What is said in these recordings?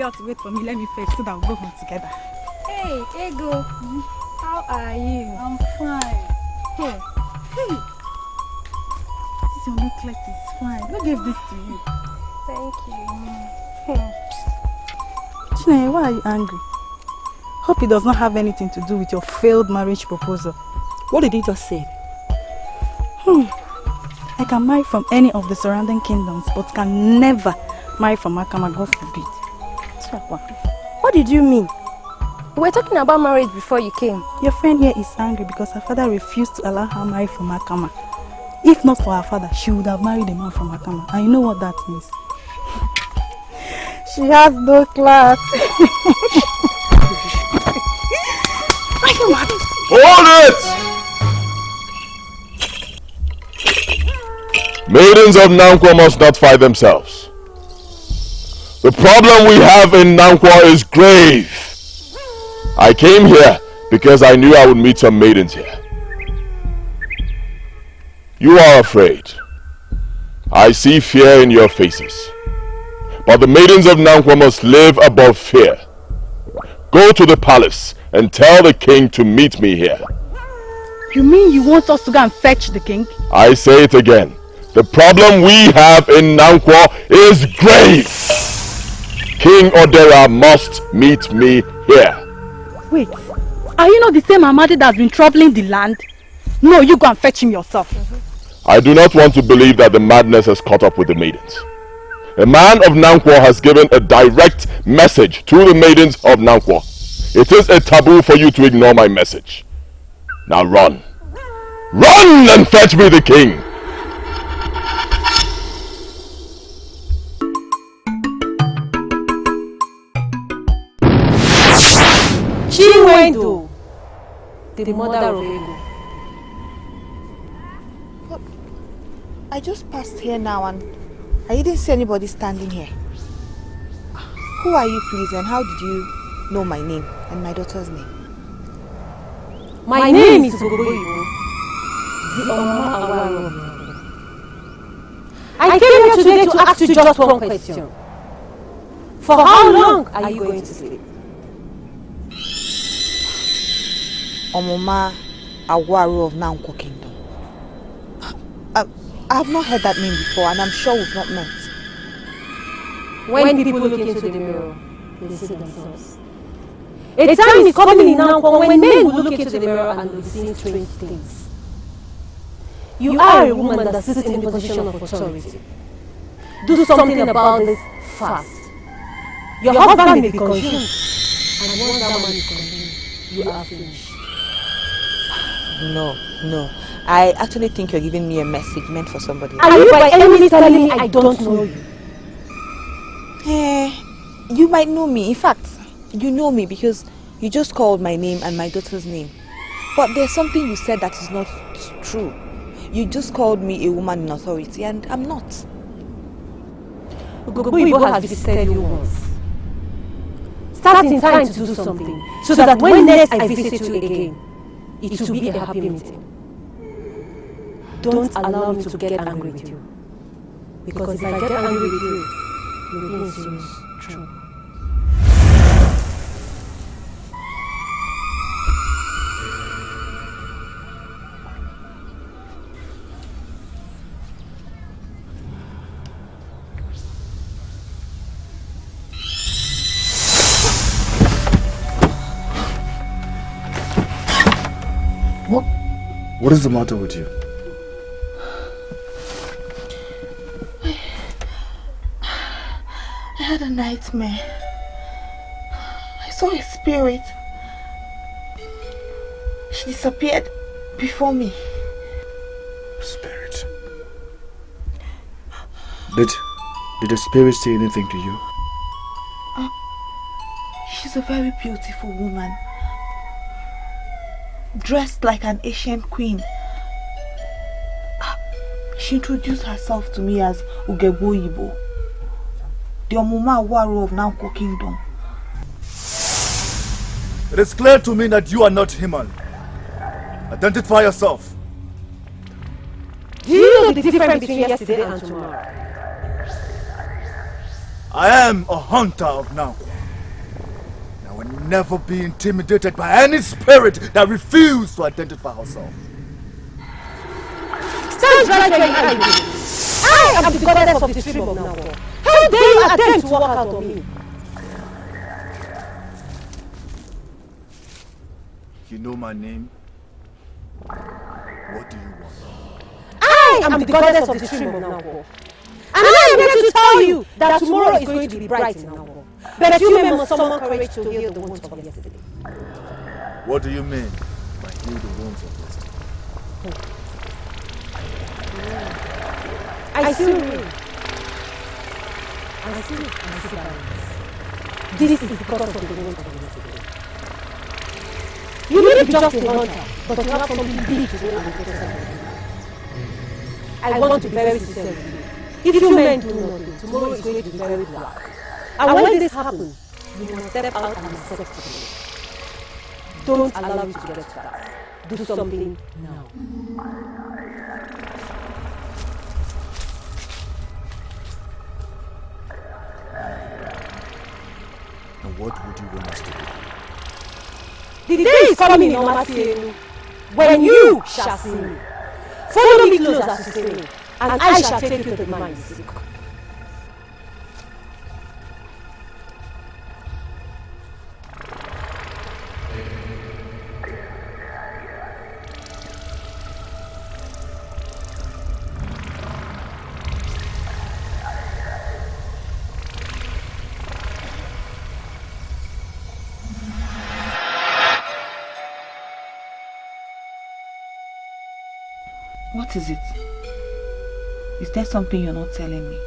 girls to wait for me. Let me fetch so that we'll go home together. Hey, Ego. How are you? I'm fine. Hey. This your necklace is fine. Who gave this to you? Thank you. Chineye, why are you angry? Hope it does not have anything to do with your failed marriage proposal. What did he just say? I can marry from any of the surrounding kingdoms, but can never marry from Akama, God forbid. What did you mean? We were talking about marriage before you came. Your friend here is angry because her father refused to allow her marry from Akama. If not for her father, she would have married a man from Akama. And you know what that means? She has no class. Hold it! Maidens of Nnankwo must not fight themselves. The problem we have in Nnankwo is grave. I came here because I knew I would meet some maidens here. You are afraid. I see fear in your faces. But the maidens of Nnankwo must live above fear. Go to the palace and tell the king to meet me here. You mean you want us to go and fetch the king? I say it again. The problem we have in Nnankwo is grave. King Odera must meet me here. Wait, are you not the same Amadi that has been troubling the land? No, you go and fetch him yourself. I do not want to believe that the madness has caught up with the maidens. A man of Nnankwo has given a direct message to the maidens of Nnankwo. It is a taboo for you to ignore my message. Now run. Run and fetch me the king! Chiwendo, the mother of Ego. But I just passed here now and I didn't see anybody standing here. Who are you, please, and how did you know my name and my daughter's name? My name is Gogoibo, the Oma Awaro. I came here today to ask you just one question. For how long are you going to sleep? Omoma Awaro of Nnankwo Kingdom. I have not heard that name before, and I'm sure we've not met. When people look into the mirror, they see themselves. A time is coming in Nnankwo when men will look into the mirror and will see strange things. You are a woman that sits in a position of authority. Do something about this fast. Your husband may be consumed, and once that man is consumed, you are finished. No. I actually think you're giving me a message meant for somebody else. Are you by any means telling me I don't know you? You might know me. In fact, you know me because you just called my name and my daughter's name. But there's something you said that is not true. You just called me a woman in authority, and I'm not. Gogoibo has visited you once. Start in time to do something, so that when next I visit you again, it will be a happy meeting. Don't allow me to get angry with you. Because if I get angry with you, you'll be in serious trouble. What is the matter with you? I had a nightmare. I saw a spirit. She disappeared before me. Spirit? Did the spirit say anything to you? She's a very beautiful woman. Dressed like an ancient queen. She introduced herself to me as Ugegboyibo, the Omoma Awaro of Nnankwo Kingdom. It is clear to me that you are not human. Identify yourself. Do you know the difference between yesterday and tomorrow? I am a hunter of Nnankwo. I will never be intimidated by any spirit that refuses to identify herself. Stand right where you are. I am the goddess of the stream of Nnankwo. How dare you attempt to walk out on me? You know my name? What do you want? I am the goddess of the stream of Nnankwo. And I am here to tell you that tomorrow is going to be bright in Nnankwo. But you men must summon courage to heal the wounds of yesterday. What do you mean by heal the wounds of yesterday? I see you. I see balance. This is because of the wounds of yesterday. You may be just a hunter, but you have something big to do with the I want to be very sincere with you. If you men do nothing, tomorrow is going to be very black. And when this happens, you must step out and accept it. Don't allow it to get fast. Do something now. And what would you want us to do? The day is coming in Omasienu when you shall see me. Follow me close as you say, and I shall take you to the man you seek. What is it? Is there something you're not telling me?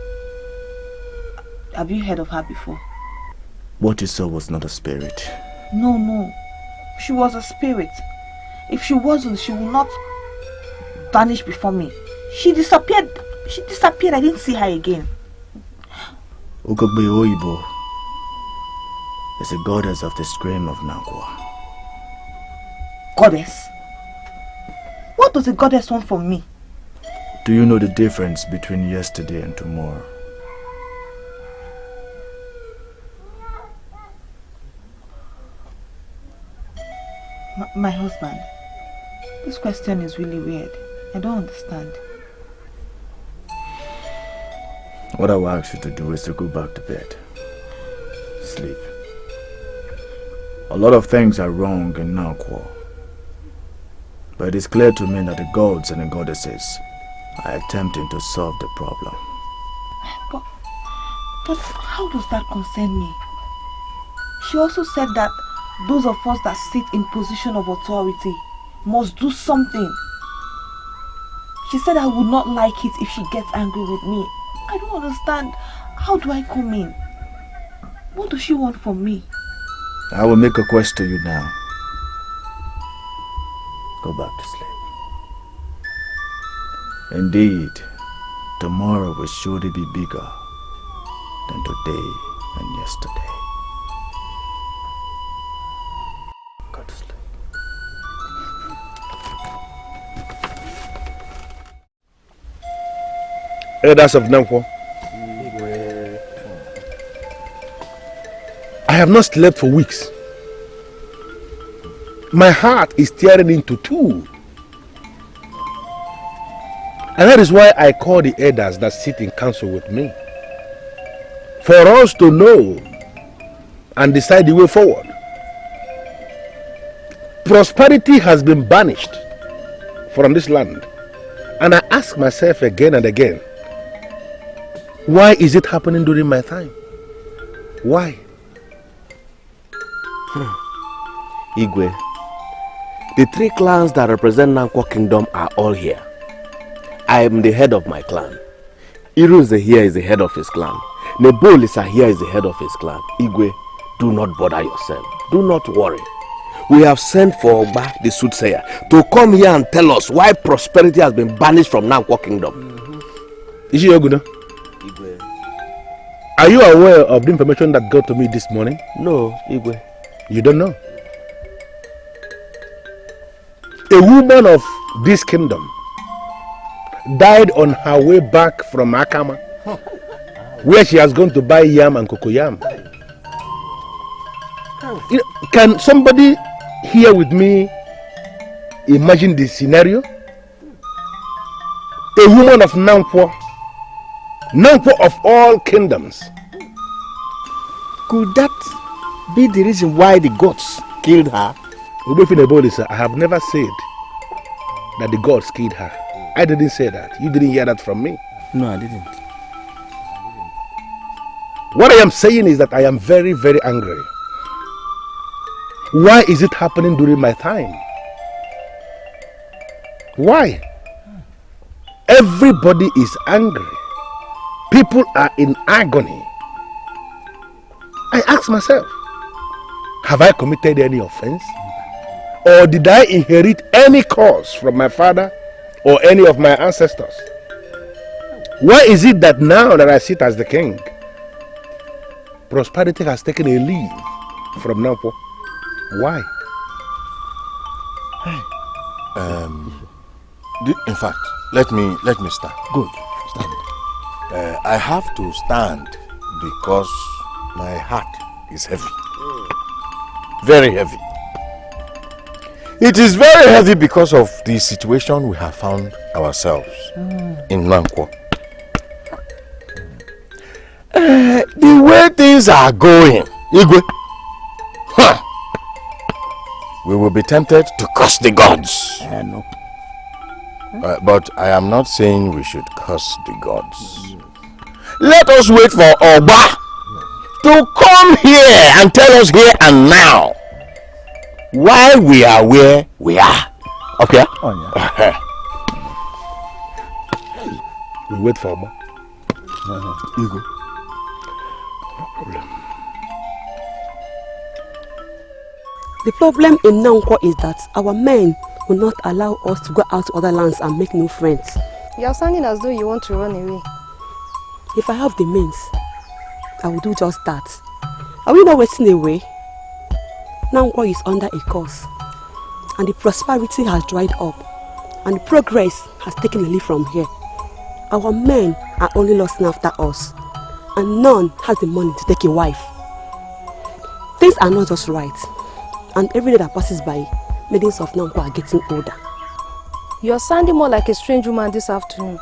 Have you heard of her before? What you saw was not a spirit. No. She was a spirit. If she wasn't, she would not vanish before me. She disappeared. I didn't see her again. Ukogbe Oyibo is a goddess of the stream of Nnankwo. Goddess? What does a goddess want from me? Do you know the difference between yesterday and tomorrow? My husband, this question is really weird. I don't understand. What I will ask you to do is to go back to bed. Sleep. A lot of things are wrong in Nnankwo. But it is clear to me that the gods and the goddesses are attempting to solve the problem. But how does that concern me? She also said that those of us that sit in position of authority must do something. She said I would not like it if she gets angry with me. I don't understand. How do I come in? What does she want from me? I will make a quest to you now. Go back to sleep. Indeed, tomorrow will surely be bigger than today and yesterday. Go to sleep. Elders of Nnankwo, I have not slept for weeks. My heart is tearing into two. And that is why I call the elders that sit in council with me. For us to know and decide the way forward. Prosperity has been banished from this land. And I ask myself again and again, why is it happening during my time? Why? Igwe, the three clans that represent Nnankwo Kingdom are all here. I am the head of my clan. Irunze here is the head of his clan. Nebolisa here is the head of his clan. Igwe, do not bother yourself. Do not worry. We have sent for Ogba, the soothsayer, to come here and tell us why prosperity has been banished from Nnankwo Kingdom. Is it Oguna? Igwe. Are you aware of the information that got to me this morning? No, Igwe. You don't know? A woman of this kingdom died on her way back from Akama. where she has gone to buy yam and cocoyam. Can somebody here with me imagine this scenario? A woman of Nnankwo of all kingdoms. Could that be the reason why the gods killed her? I have never said that the gods killed her. I didn't say that. You didn't hear that from me. No, I didn't. What I am saying is that I am very, very angry. Why is it happening during my time? Why? Everybody is angry. People are in agony. I ask myself, have I committed any offense? Or did I inherit any cause from my father or any of my ancestors? Why is it that now that I sit as the king, prosperity has taken a leave from Nnankwo? Why? In fact, let me stand. Good. Stand. I have to stand because my heart is heavy. Very heavy. It is very heavy because of the situation we have found ourselves in Nnankwo. The way things are going, Igwe, we will be tempted to curse the gods. No. But I am not saying we should curse the gods. Let us wait for Oba to come here and tell us here and now why we are where we are. Okay? Oh, yeah. We wait for Oba. You go. No problem. The problem in Nnankwo is that our men will not allow us to go out to other lands and make new friends. You are sounding as though you want to run away. If I have the means, I will do just that. Are we not wasting away? Nnankwo is under a curse, and the prosperity has dried up, and the progress has taken a leaf from here. Our men are only lusting after us, and none has the money to take a wife. Things are not just right, and every day that passes by, maidens of Nnankwo are getting older. You are sounding more like a strange woman this afternoon.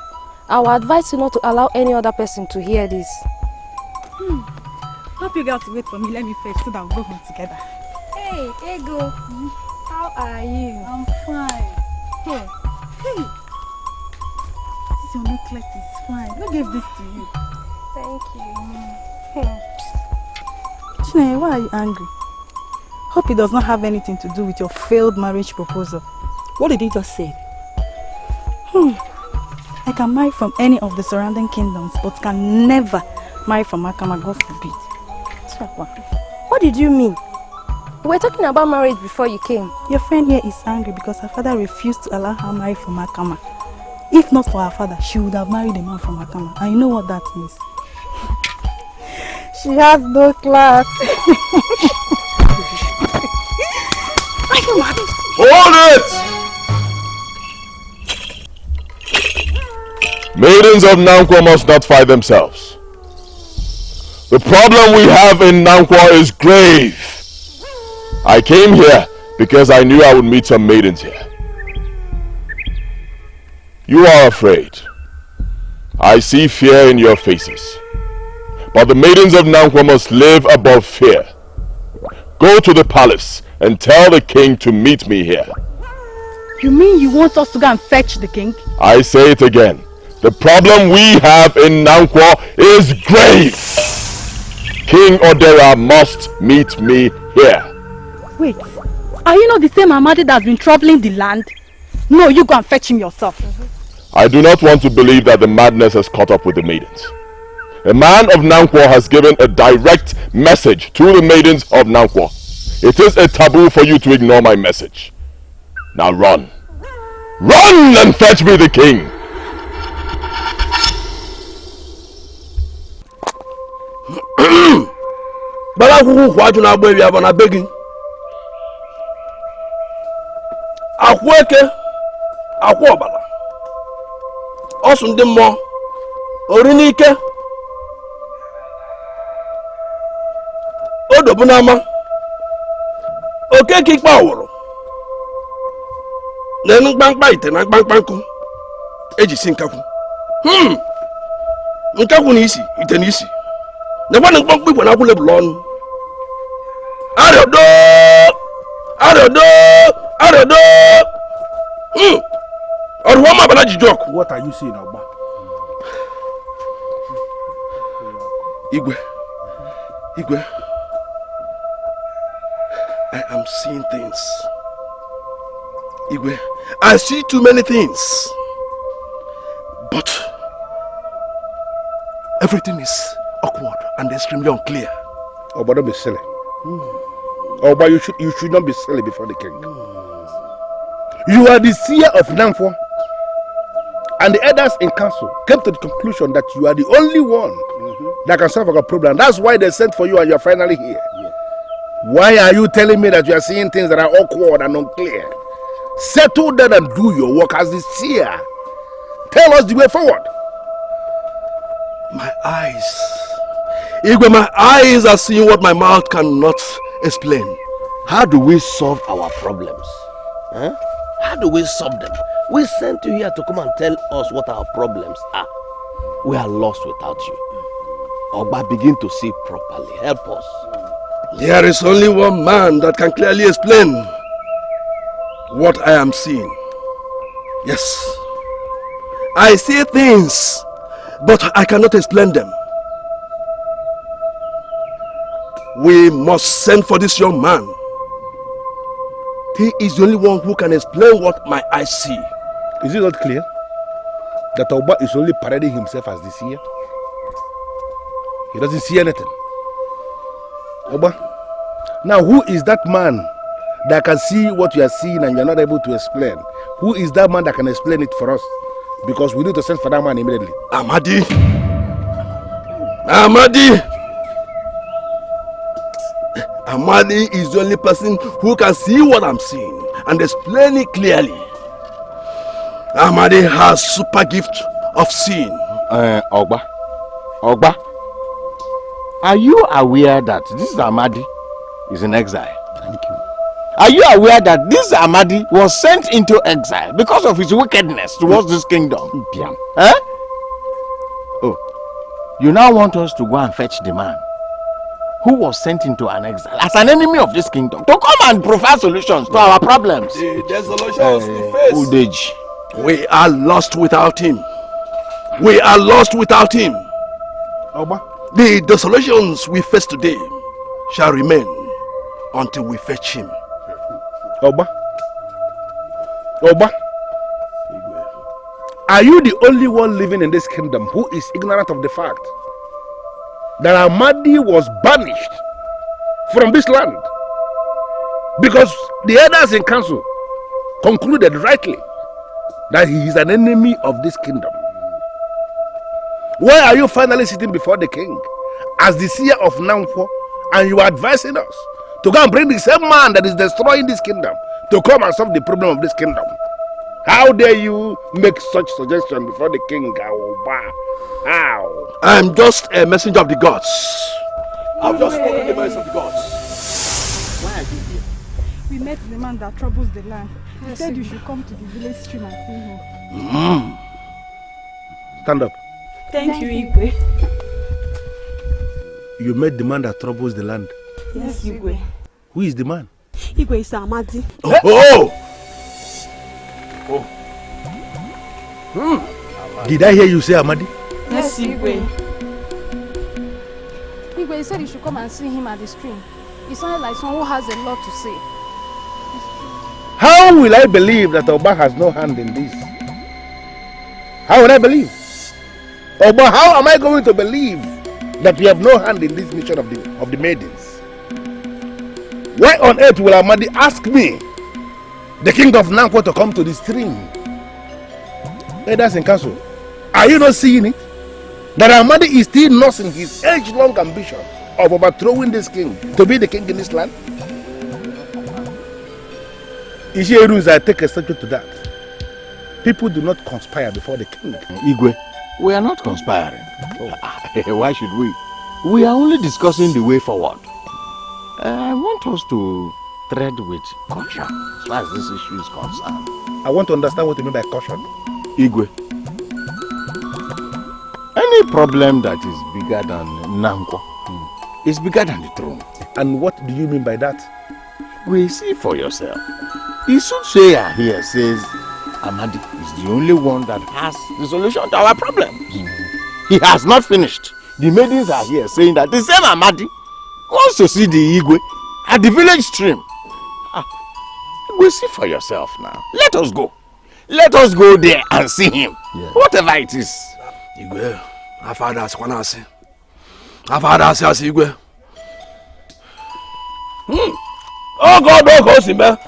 I will advise you not to allow any other person to hear this. Hope you girls wait for me. Let me fetch so that we'll go home together. Hey, Ego. How are you? I'm fine. Hey. This your necklace is fine. Who gave this to you? Thank you. Chineye, why are you angry? Hope it does not have anything to do with your failed marriage proposal. What did he just say? I can marry from any of the surrounding kingdoms, but can never marry from Akama, God forbid. What did you mean? We were talking about marriage before you came. Your friend here is angry because her father refused to allow her marry from Akama. If not for her father, she would have married a man from Akama. And you know what that means? She has no class. Hold it! Maidens of Nnankwo must not fight themselves. The problem we have in Nnankwo is grave. I came here because I knew I would meet some maidens here. You are afraid. I see fear in your faces. But the maidens of Nnankwo must live above fear. Go to the palace and tell the king to meet me here. You mean you want us to go and fetch the king? I say it again. The problem we have in Nnankwo is grave. King Odera must meet me here. Wait, are you not the same Amadi that has been troubling the land? No, you go and fetch him yourself. I do not want to believe that the madness has caught up with the maidens. A man of Nnankwo has given a direct message to the maidens of Nnankwo. It is a taboo for you to ignore my message. Now run. Run and fetch me the king. Akweke, Akwobala, Osundimo, Orinike, Odobunama. Okay, kick power. Then bang bite and bang banku. Eji sinkaku. Nkaku ni isi, itenisi. Ne wana bang people na kule blon. Arodo. Orwama bana jijok. What are you saying, Ogba? Igwe. I am seeing things. Igwe, I see too many things. But everything is awkward and extremely unclear. Ogba, don't be silly. Ogba, you should not be silly before the king. You are the seer of Nnankwo, and the elders in council came to the conclusion that you are the only one that can solve our problem. That's why they sent for you and you are finally here. Why are you telling me that you are seeing things that are awkward and unclear? Settle down and do your work as the seer. Tell us the way forward. My eyes. Igwe, my eyes are seeing what my mouth cannot explain. How do we solve our problems? Huh? How do we solve them? We sent you here to come and tell us what our problems are. We are lost without you. Ogba, begin to see properly. Help us. There is only one man that can clearly explain what I am seeing. Yes. I see things, but I cannot explain them. We must send for this young man. He is the only one who can explain what my eyes see. Is it not clear that Ogba is only parading himself as the seer? He doesn't see anything. Ogba, now who is that man that can see what you are seeing and you are not able to explain? Who is that man that can explain it for us? Because we need to send for that man immediately. Amadi is the only person who can see what I'm seeing and explain it clearly. Amadi has super gift of seeing. Ogba, are you aware that this Amadi is in exile? Thank you. Are you aware that this Amadi was sent into exile because of his wickedness towards this kingdom? Eh? Oh, you now want us to go and fetch the man who was sent into an exile as an enemy of this kingdom to come and provide solutions to our problems? The desolations we face. Udeji. We are lost without him. Ogba, the desolations we face today shall remain until we fetch him. Ogba, are you the only one living in this kingdom who is ignorant of the fact that Amadi was banished from this land? Because the elders in council concluded rightly that he is an enemy of this kingdom. Why are you finally sitting before the king as the seer of Nnankwo and you are advising us to go and bring the same man that is destroying this kingdom to come and solve the problem of this kingdom? How dare you make such suggestion before the king? How? I'm just a messenger of the gods. I've just spoken the message of the gods. Why are you here? We met the man that troubles the land. He said you should come to the village stream and see him. Stand up. Thank you, Igwe. You met the man that troubles the land. Yes, Igwe. Who is the man? Igwe is Amadi. Did I hear you say Amadi? Yes, Igwe. Igwe, he said you should come and see him at the stream. He sounded like someone who has a lot to say. How will I believe that Ogba has no hand in this? How will I believe? Ogba, how am I going to believe that we have no hand in this mission of the maidens? Why on earth will Amadi ask me, the king of Nnankwo, to come to the stream? Elders in council, are you not seeing it? That Amadi is still nursing his age-long ambition of overthrowing this king to be the king in this land? Ishiru, I take exception to that. People do not conspire before the king. Igwe, we are not conspiring. Why should we? We are only discussing the way forward. I want us to tread with caution as far as this issue is concerned. I want to understand what you mean by caution. Igwe, any problem that is bigger than Nnankwo is bigger than the throne. And what do you mean by that? We see for yourself. The soothsayer here says Amadi is the only one that has the solution to our problem. He has not finished. The maidens are here saying that the same Amadi wants to see the Igwe at the village stream. We see for yourself now. Let us go. Let us go there and see him. Yeah. Whatever it is. Igwe, our father has Kwanasi. Our father has Igwe. Oh God, oh God, Simba.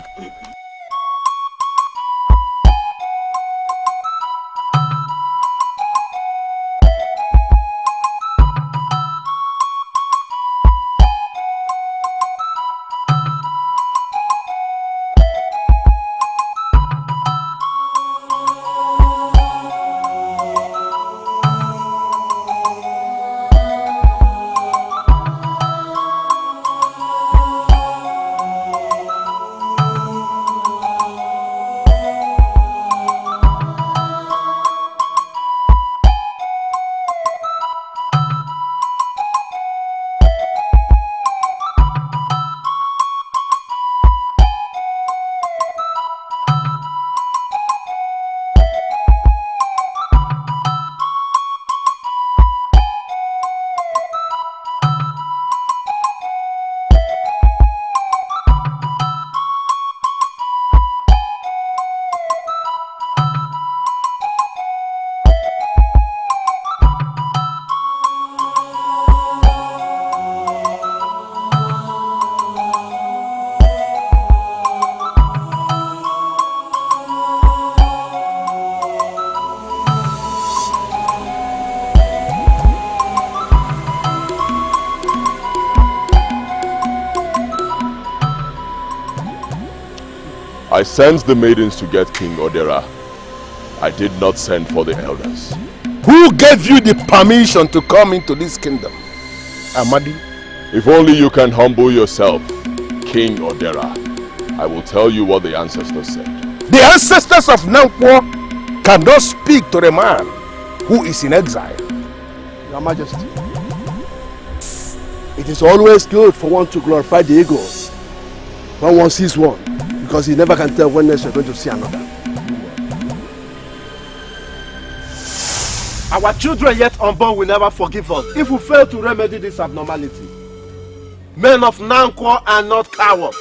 I sent the maidens to get King Odera. I did not send for the elders. Who gave you the permission to come into this kingdom? Amadi? If only you can humble yourself, King Odera, I will tell you what the ancestors said. The ancestors of Nnankwo cannot speak to the man who is in exile. Your Majesty, it is always good for one to glorify the eagle when one sees one, because he never can tell when next you're going to see another. Our children yet unborn will never forgive us if we fail to remedy this abnormality. Men of Nnankwo are not cowards.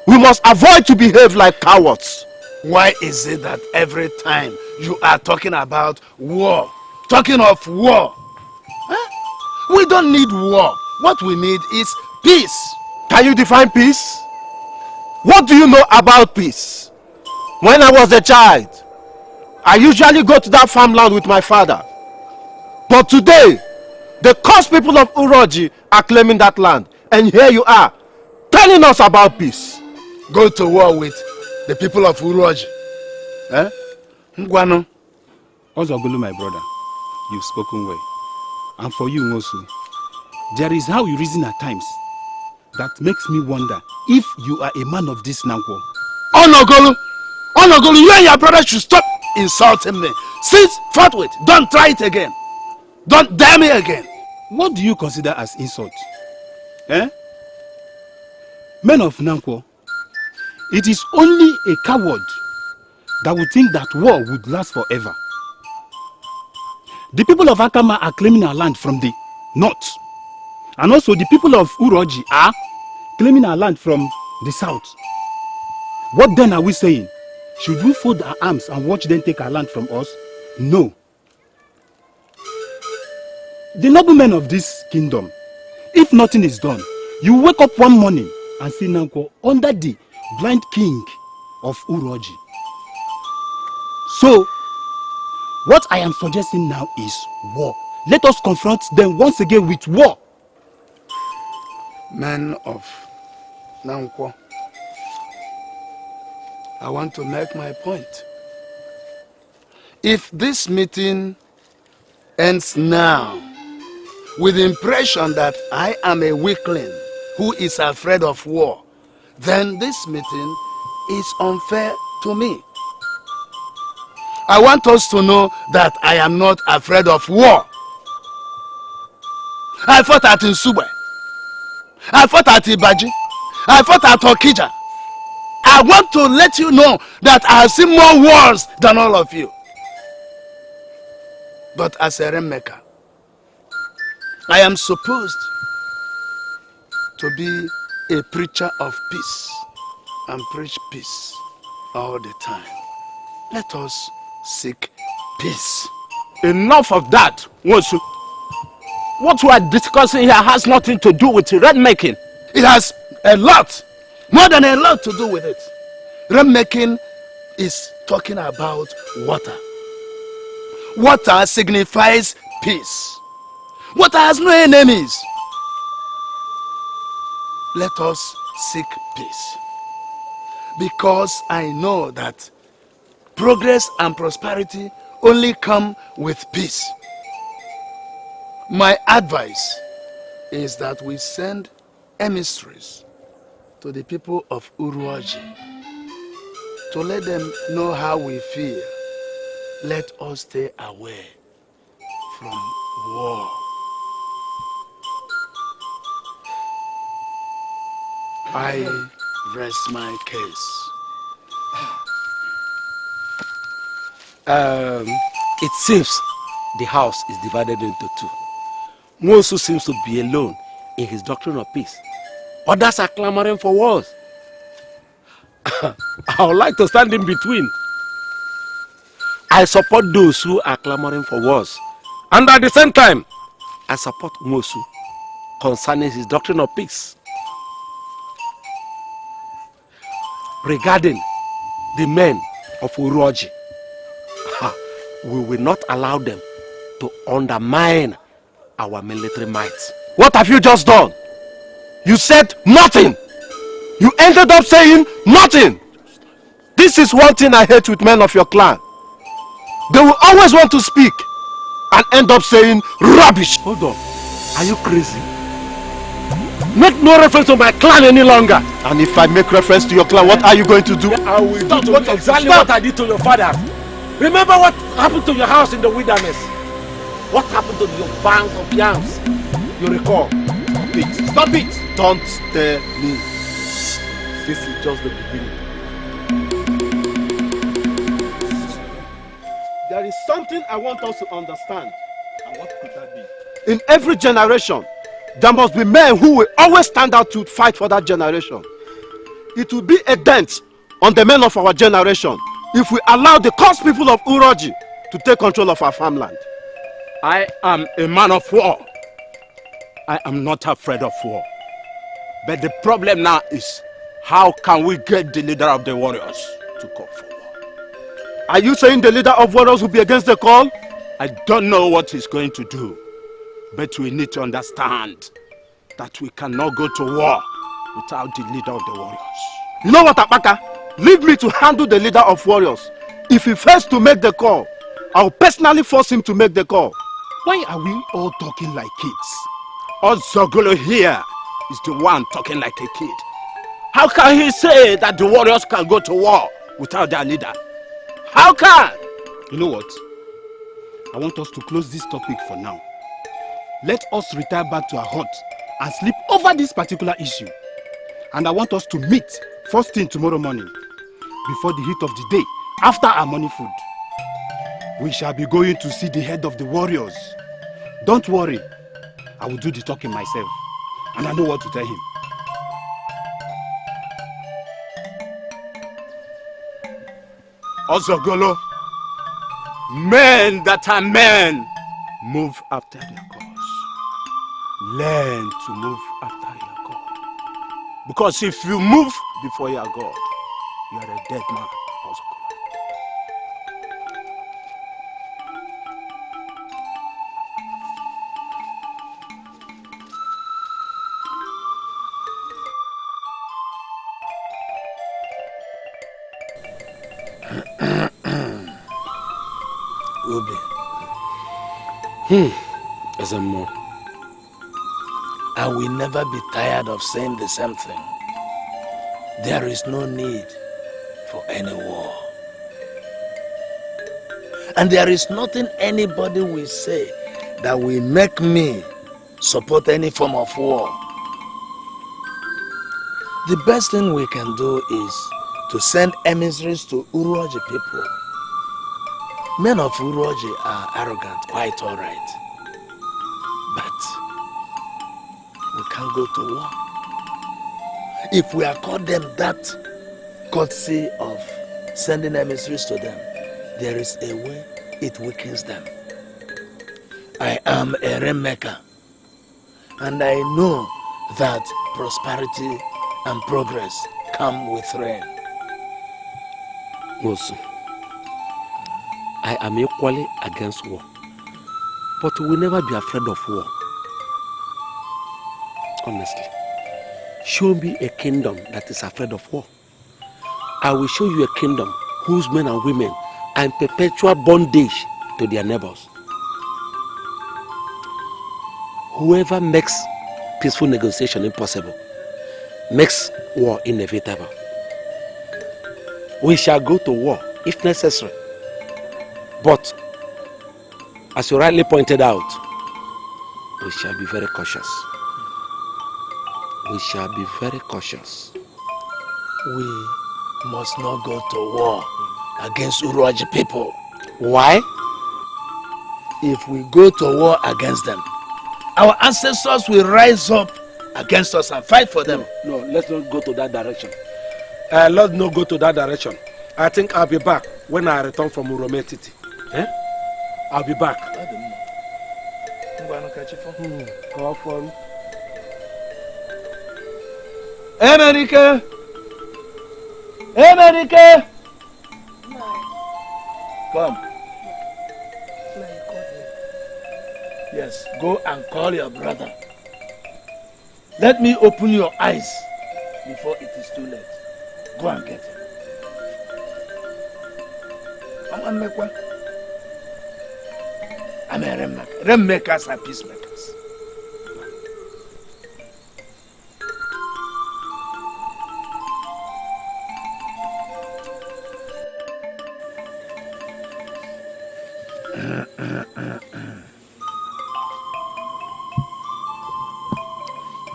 We must avoid to behave like cowards. Why is it that every time you are talking about war, talking of war? Huh? We don't need war. What we need is peace. Can you define peace? What do you know about peace? When I was a child, I usually go to that farmland with my father. But today, the cursed people of Uroji are claiming that land. And here you are, telling us about peace. Go to war with the people of Uroji. Eh? Ngwano. Ozogulu, my brother, you've spoken well. And for you also, there is how you reason at times that makes me wonder if you are a man of this Nnankwo. Onogolu! Onogolu, you and your brother should stop insulting me. Sit forthwith. Don't try it again. Don't dare me again. What do you consider as insult? Eh? Men of Nnankwo, it is only a coward that would think that war would last forever. The people of Akama are claiming our land from the north. And also the people of Uroji are claiming our land from the south. What then are we saying? Should we fold our arms and watch them take our land from us? No. The noblemen of this kingdom, if nothing is done, you wake up one morning and see Nnankwo under the blind king of Uroji. So, what I am suggesting now is war. Let us confront them once again with war. Men of Nnankwo, I want to make my point. If this meeting ends now with the impression that I am a weakling who is afraid of war, then this meeting is unfair to me. I want us to know that I am not afraid of war. I fought at Nsugbe. I fought at Ibaji. I fought at Okija. I want to let you know that I have seen more wars than all of you. But as a rainmaker, I am supposed to be a preacher of peace and preach peace all the time. Let us seek peace. Enough of that, Nwosu. What we are discussing here has nothing to do with rainmaking. It has a lot, more than a lot to do with it. Rainmaking is talking about water. Water signifies peace. Water has no enemies. Let us seek peace. Because I know that progress and prosperity only come with peace. My advice is that we send emissaries to the people of Uruaji to let them know how we feel. Let us stay away from war. I rest my case. It seems the house is divided into two. Nwosu seems to be alone in his doctrine of peace. Others are clamoring for wars. I would like to stand in between. I support those who are clamoring for wars. And at the same time, I support Nwosu concerning his doctrine of peace. Regarding the men of Uruaji, we will not allow them to undermine our military might. What have you just done? You said nothing. You ended up saying nothing. This is one thing I hate with men of your clan. They will always want to speak and end up saying rubbish. Hold on. Are you crazy? Make no reference to my clan any longer. And if I make reference to your clan, what are you going to do? I will do exactly what I did to your father. Remember what happened to your house in the wilderness? What happened to your bank of yams? You recall? Stop it. Stop it. Don't tell me. This is just the beginning. There is something I want us to understand. And what could that be? In every generation, there must be men who will always stand out to fight for that generation. It will be a dent on the men of our generation if we allow the cursed people of Uroji to take control of our farmland. I am a man of war. I am not afraid of war. But the problem now is, how can we get the leader of the warriors to call for war? Are you saying the leader of warriors will be against the call? I don't know what he's going to do. But we need to understand that we cannot go to war without the leader of the warriors. You know what, Apaka? Leave me to handle the leader of warriors. If he fails to make the call, I'll personally force him to make the call. Why are we all talking like kids? Ozogolo here is the one talking like a kid. How can he say that the warriors can go to war without their leader? How can? You know what? I want us to close this topic for now. Let us retire back to our hut and sleep over this particular issue. And I want us to meet first thing tomorrow morning, before the heat of the day, after our morning food. We shall be going to see the head of the warriors. Don't worry, I will do the talking myself, and I know what to tell him. Ozogolo, men that are men move after their cause. Learn to move after your God. Because if you move before your God, you are a dead man. Obi. As a more. I will never be tired of saying the same thing. There is no need for any war. And there is nothing anybody will say that will make me support any form of war. The best thing we can do is to send emissaries to Uruoji people. Men of Uruoji are arrogant, quite alright. But we can't go to war. If we accord them that courtesy of sending emissaries to them, there is a way it weakens them. I am a rainmaker, and I know that prosperity and progress come with rain. Mosu, I am equally against war, but we will never be afraid of war. Honestly, show me a kingdom that is afraid of war. I will show you a kingdom whose men and women are in perpetual bondage to their neighbors. Whoever makes peaceful negotiation impossible makes war inevitable. We shall go to war if necessary. But, as you rightly pointed out, we shall be very cautious. We shall be very cautious. We must not go to war against Uruoji people. Why? If we go to war against them, our ancestors will rise up against us and fight for them. No, let's not go to that direction. Let's not go to that direction. I think I'll be back when I return from Urometiti. Eh? I'll be back. Call for America! America! Come. Yes, go and call your brother. Let me open your eyes before it is too late. Go and get him. I'm a Nnankwo. I'm a rainmaker. Rainmakers are peacemakers.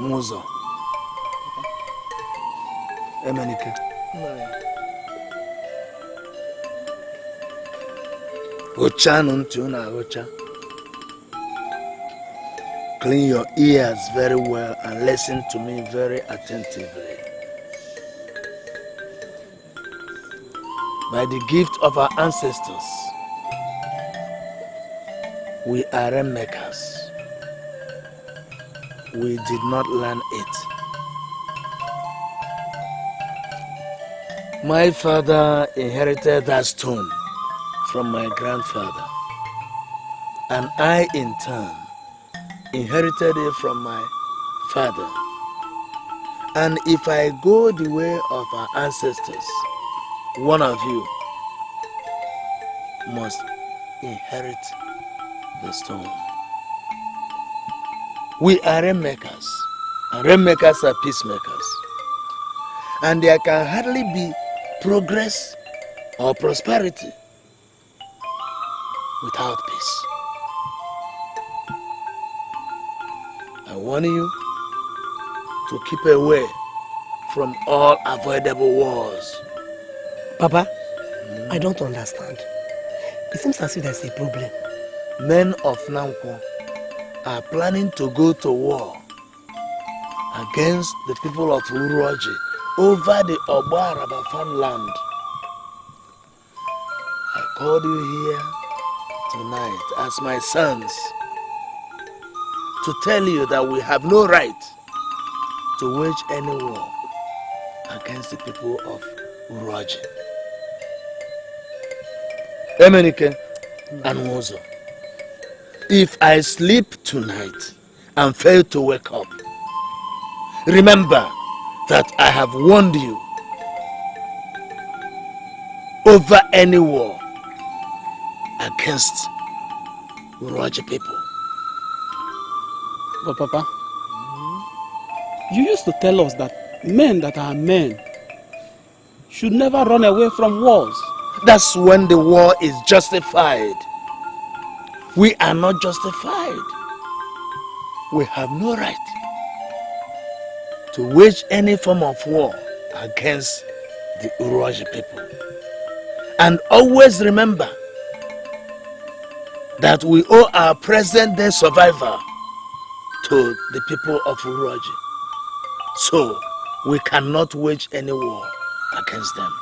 Muzo. Emenike. Ochan untuna ocha. Clean your ears very well and listen to me very attentively. By the gift of our ancestors, we are rainmakers. We did not learn it. My father inherited that stone from my grandfather, and I in turn inherited it from my father. And if I go the way of our ancestors, one of you must inherit the stone. We are rainmakers, and rainmakers are peacemakers. And there can hardly be progress or prosperity without peace. I warn you to keep away from all avoidable wars. Papa, I don't understand. It seems as if there's a problem. Men of Nnankwo are planning to go to war against the people of Uruoji over the Ogbaraba farmland. I called you here tonight as my sons to tell you that we have no right to wage any war against the people of Uruoji. Emenike and Nwozo, if I sleep tonight and fail to wake up, remember that I have warned you over any war against Uruoji people. But Papa, You used to tell us that men that are men should never run away from wars. That's when the war is justified. We are not justified. We have no right to wage any form of war against the Uruaji people. And always remember that we owe our present day survival to the people of Uruaji. So we cannot wage any war against them.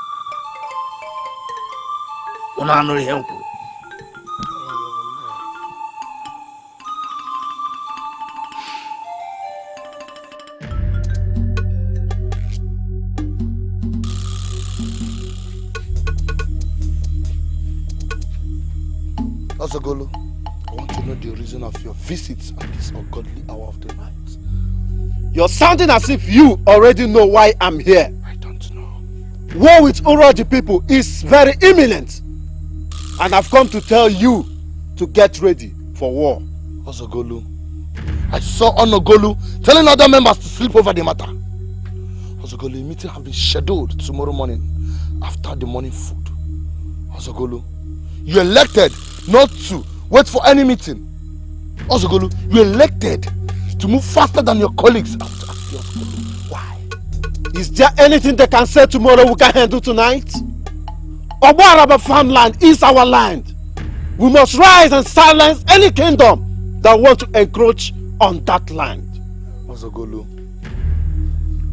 Osogolo, I want to know the reason of your visits at this ungodly hour of the night. You're sounding as if you already know why I'm here. I don't know. War with Uruaji people is very imminent. And I've come to tell you to get ready for war. Osogolo, I saw Onogolu telling other members to sleep over the matter. Osogolo, a meeting has been scheduled tomorrow morning after the morning food. Osogolo, you elected not to wait for any meeting. Osogolo, you elected to move faster than your colleagues. Why? Is there anything they can say tomorrow we can handle tonight? Obuaraba farmland is our land. We must rise and silence any kingdom that want to encroach on that land. Osogolo,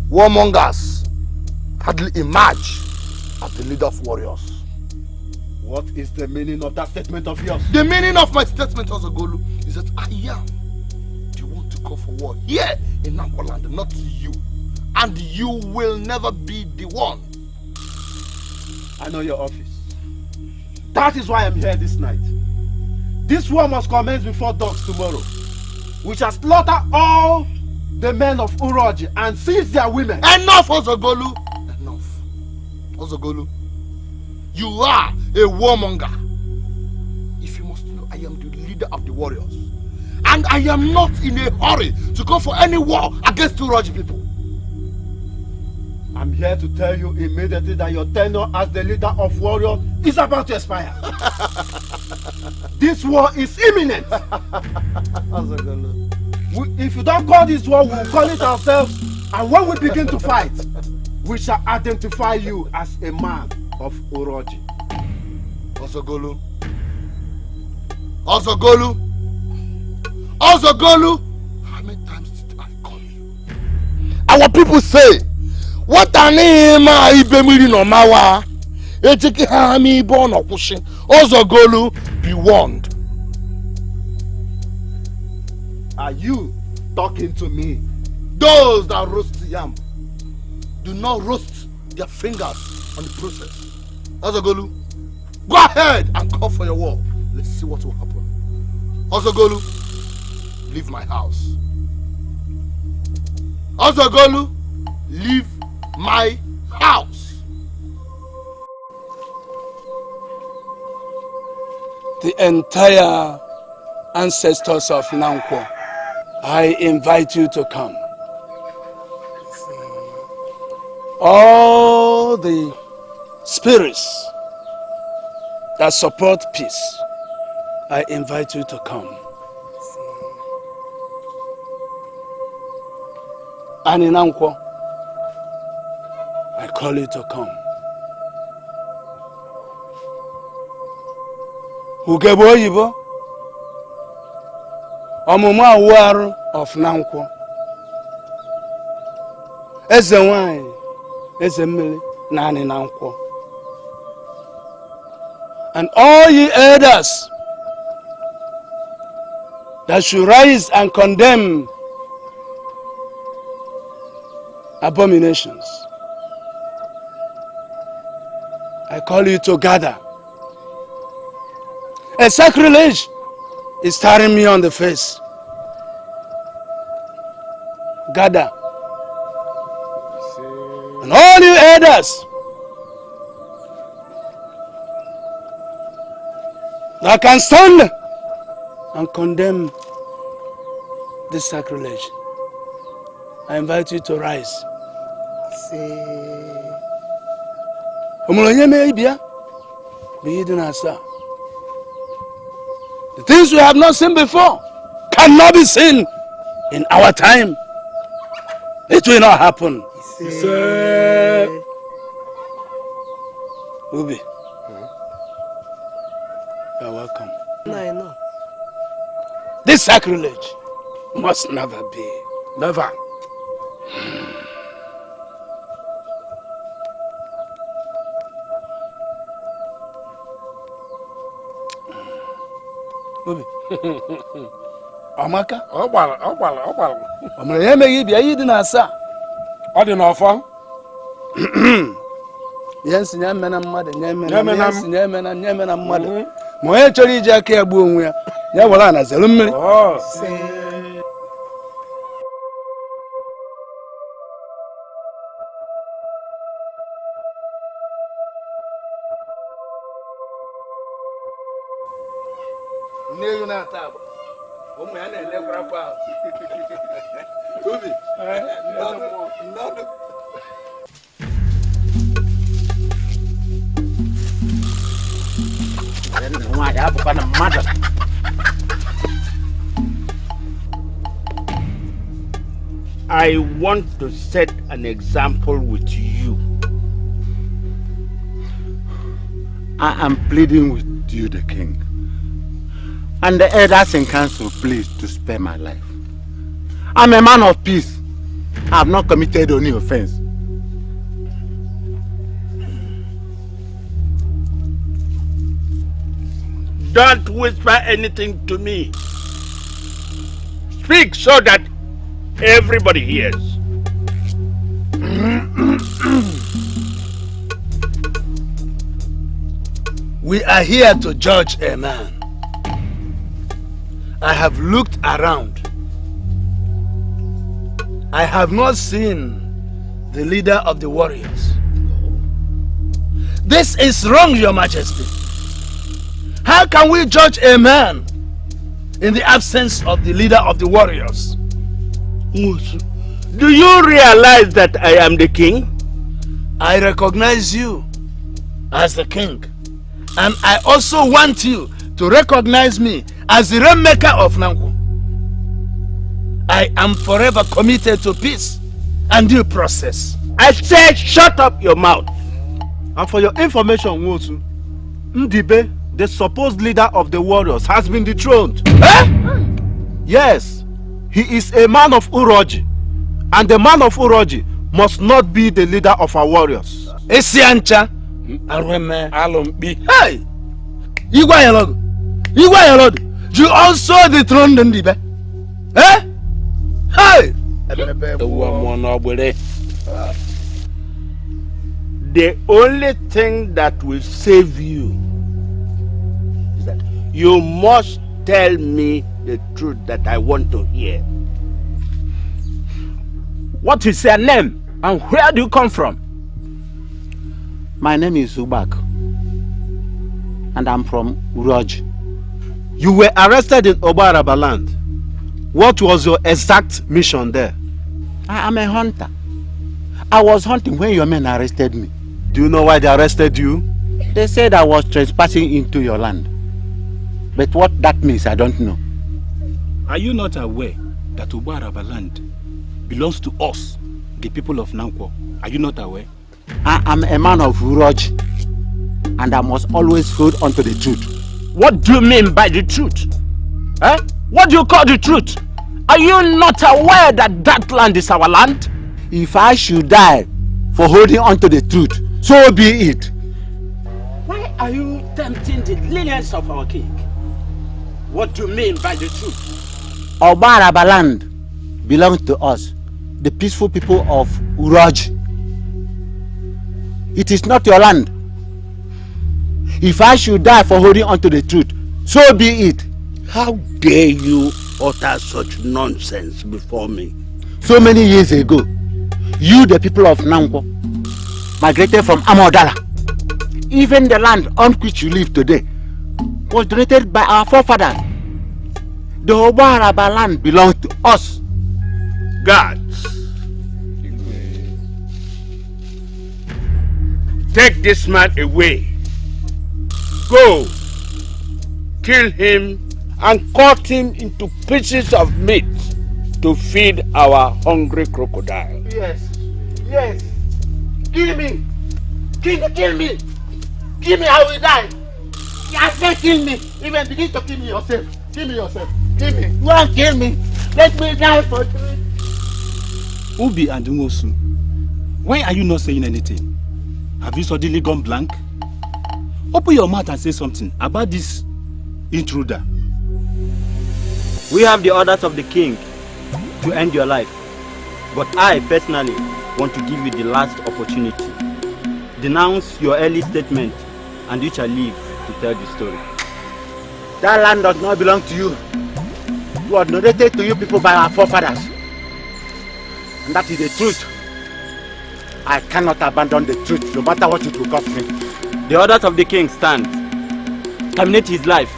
warmongers hardly emerge as the leader of warriors. What is the meaning of that statement of yours? The meaning of my statement, Osogolo, is that I am the one to call for war here in Nnankwo land, not you. And you will never be the one. I know your office. That is why I'm here this night. This war must commence before dogs tomorrow. We shall slaughter all the men of Uruaji and seize their women. Enough, Osogolo! Enough. Osogolo, you are a warmonger. If you must know, I am the leader of the warriors. And I am not in a hurry to go for any war against Uruaji people. I'm here to tell you immediately that your tenure as the leader of warriors is about to expire. This war is imminent. If you don't call this war, we'll call it ourselves. And when we begin to fight, we shall identify you as a man of Uruaji. Osogolo. Osogolo. Osogolo. How many times did I call you? Our people say, what an ema ibemiri no mawa. Ejiki hami born or pushing. Osogolo, be warned. Are you talking to me? Those that roast yam do not roast their fingers on the process. Osogolo, go ahead and call for your war. Let's see what will happen. Osogolo, leave my house. Osogolo, leave my house. The entire ancestors of Nnankwo, I invite you to come. All the spirits that support peace, I invite you to come. And in Nnankwo, I call you to come. Ugebo Oyibo, Ọmụmụ Awụarụ of Nnankwo, Eze Nwanyị, Eze Mmiri, Nani Nnankwo. And all ye elders that should rise and condemn abominations, I call you to gather. A sacrilege is staring me on the face. Gather. And all you elders that can stand and condemn this sacrilege, I invite you to rise. The things we have not seen before cannot be seen in our time. It will not happen. Ubi, you're welcome. I know. This sacrilege must never be. Never. Ubi. Amaka? Ọgbara. O mere ya emeghị bịa ihe dị na asaa. Ọ dị n'ọfọ. Ihe nsi nye mena mmadụ nye mena mmadụ. Ma onye chọrọ iji aka ya gbuo onwe ya, ya were ana zere mmiri. Nne ewu na-ata agba. Ụmụ ya na-elekwara kwa ahụ. Ubi. I want to set an example with you. I am pleading with you, the king, and the elders in council, please, to spare my life. I'm a man of peace. I have not committed any offense. Don't whisper anything to me. Speak so that everybody hears. We are here to judge a man. I have looked around. I have not seen the leader of the warriors. This is wrong, Your Majesty. How can we judge a man in the absence of the leader of the warriors? Do you realize that I am the king? I recognize you as the king. And I also want you to recognize me as the rainmaker of Nnankwo. I am forever committed to peace and due process. I said shut up your mouth. And for your information, Nwosu, Ndigbo, the supposed leader of the warriors, has been dethroned. Yes, he is a man of Uroji, and the man of Uroji must not be the leader of our warriors. Esiancha, hey, you also dethroned Ndigbo. Eh? Hey! The only thing that will save you is that you must tell me the truth that I want to hear. What is your name and where do you come from? My name is Ubak and I'm from Uroji. You were arrested in Obaraba land. What was your exact mission there? I am a hunter. I was hunting when your men arrested me. Do you know why they arrested you? They said I was trespassing into your land. But what that means, I don't know. Are you not aware that Obaraba land belongs to us, the people of Nnankwo? Are you not aware? I am a man of Uroji, and I must always hold on to the truth. What do you mean by the truth? Eh? What do you call the truth? Are you not aware that that land is our land? If I should die for holding on to the truth, so be it. Why are you tempting the lilies of our king? What do you mean by the truth? Obaraba land belongs to us, the peaceful people of Uroji. It is not your land. If I should die for holding on to the truth, so be it. How dare you utter such nonsense before me? So many years ago, you, the people of Nnankwo, migrated from Amodala. Even the land on which you live today was donated by our forefathers. The Obaraba land belongs to us. Gods, take this man away. Go, kill him and cut him into pieces of meat to feed our hungry crocodile. Yes, yes. Kill me. Kill me. Kill me, I will die. I say kill me. Even begin to kill me yourself. Kill me yourself. Kill me. Go and kill me. Let me die for free. Ubi and Ngosu, why are you not saying anything? Have you suddenly gone blank? Open your mouth and say something about this intruder. We have the orders of the king to end your life. But I personally want to give you the last opportunity. Denounce your early statement and you shall live to tell the story. That land does not belong to you. It was donated to you people by our forefathers. And that is the truth. I cannot abandon the truth, no matter what it will cost me. The orders of the king stand. Terminate his life.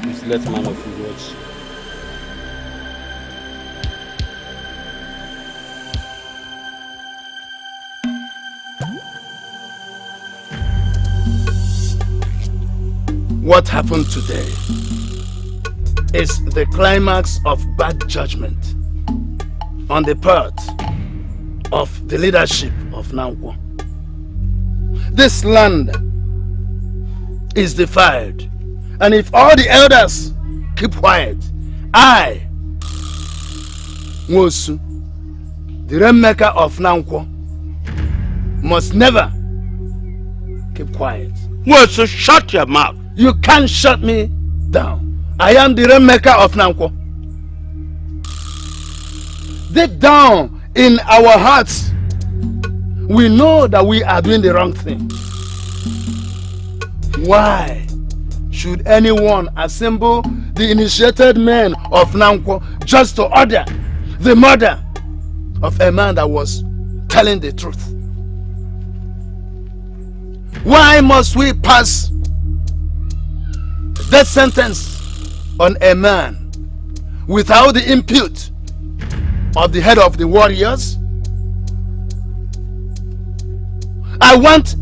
Useless man of words. What happened today is the climax of bad judgment on the part of the leadership of Nnankwo. This land is defiled, and if all the elders keep quiet, I, Nwosu, the rainmaker of Nnankwo, must never keep quiet. Nwosu, shut your mouth. You can't shut me down. I am the rainmaker of Nnankwo. Deep down in our hearts, we know that we are doing the wrong thing. Why should anyone assemble the initiated men of Nnankwo just to order the murder of a man that was telling the truth? Why must we pass death sentence on a man without the input of the head of the warriors? I want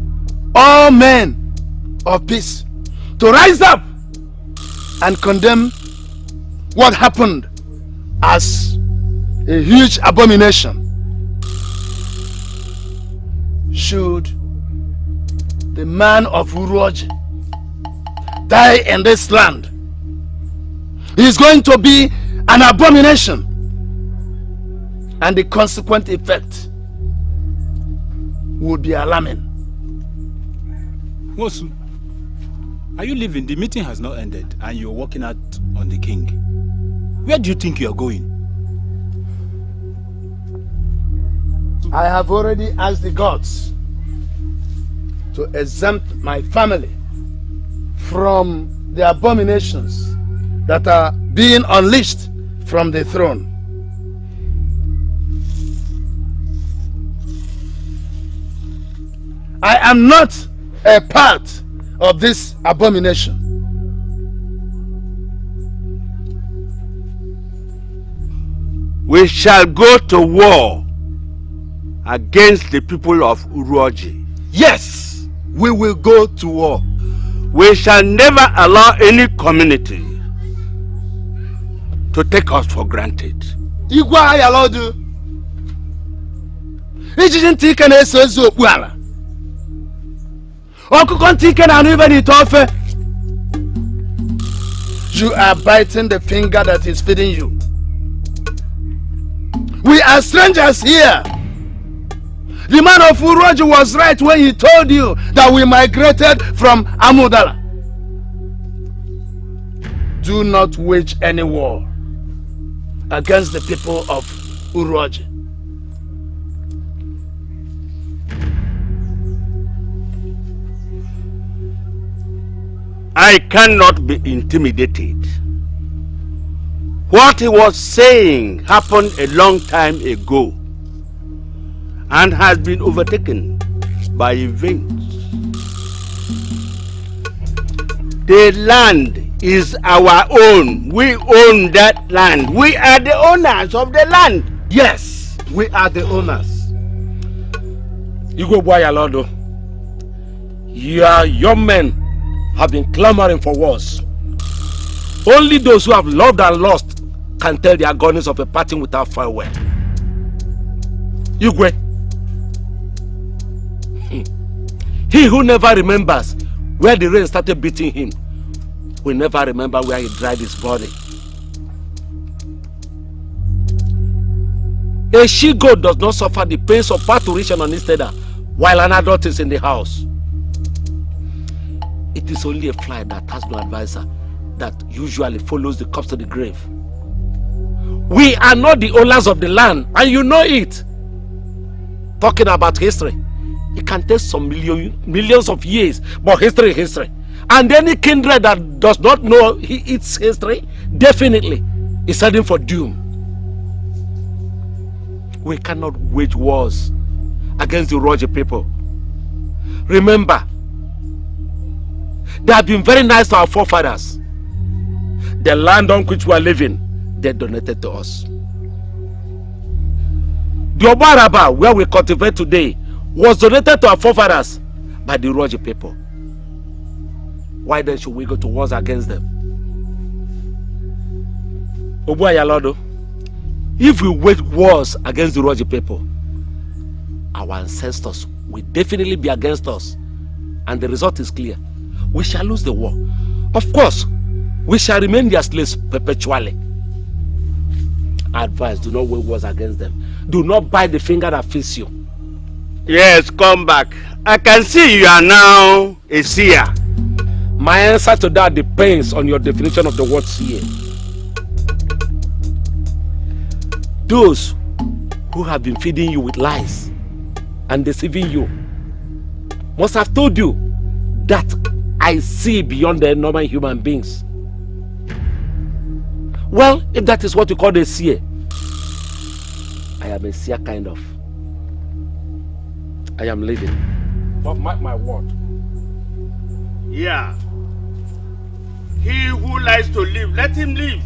all men of peace to rise up and condemn what happened as a huge abomination. Should the man of Uruoji die in this land, he is going to be an abomination, and the consequent effect would be alarming. Nwosu, are you leaving? The meeting has not ended and you're walking out on the king. Where do you think you're going? I have already asked the gods to exempt my family from the abominations that are being unleashed from the throne. I am not a part of this abomination. We shall go to war against the people of Uruoji. Yes, we will go to war. We shall never allow any community to take us for granted. Igwe anyị alọdụ. Ijiji ntị ike na-eso ezu okpu ala. Ọkụkọ ntị ike na-anụ ibe n'ite ofe. You are biting the finger that is feeding you. We are strangers here. The man of Uruoji was right when he told you that we migrated from Amudala. Do not wage any war against the people of Uruoji. I cannot be intimidated. What he was saying happened a long time ago and has been overtaken by events. The land is our own. We own that land. We are the owners of the land. Yes, we are the owners. Igwe Boyalodo, your young men have been clamoring for wars. Only those who have loved and lost can tell the agonies of a parting without farewell. Igwe, he who never remembers where the rain started beating him will never remember where he dried his body. A she-goat does not suffer the pains of parturition on its tether while an adult is in the house. It is only a fly that has no advisor that usually follows the corpse to the grave. We are not the owners of the land, and you know it. Talking about history, it can take some millions of years, but history is history. And any kindred that does not know its history definitely is heading for doom. We cannot wage wars against the Uroji people. Remember, they have been very nice to our forefathers. The land on which we are living, they donated to us. The Obaraba, where we cultivate today, was donated to our forefathers by the Uroji people. Why then should we go to wars against them? Obuayalodo, if we wage wars against the Uroji people, our ancestors will definitely be against us. And the result is clear. We shall lose the war. Of course, we shall remain their slaves perpetually. Advise, do not wage wars against them. Do not bite the finger that feeds you. Yes, come back. I can see you are now a seer. My answer to that depends on your definition of the word seer. Those who have been feeding you with lies and deceiving you must have told you that I see beyond the normal human beings. Well, if that is what you call a seer, I am a seer kind of. I am living. But mark my word. Yeah. He who likes to live, let him live.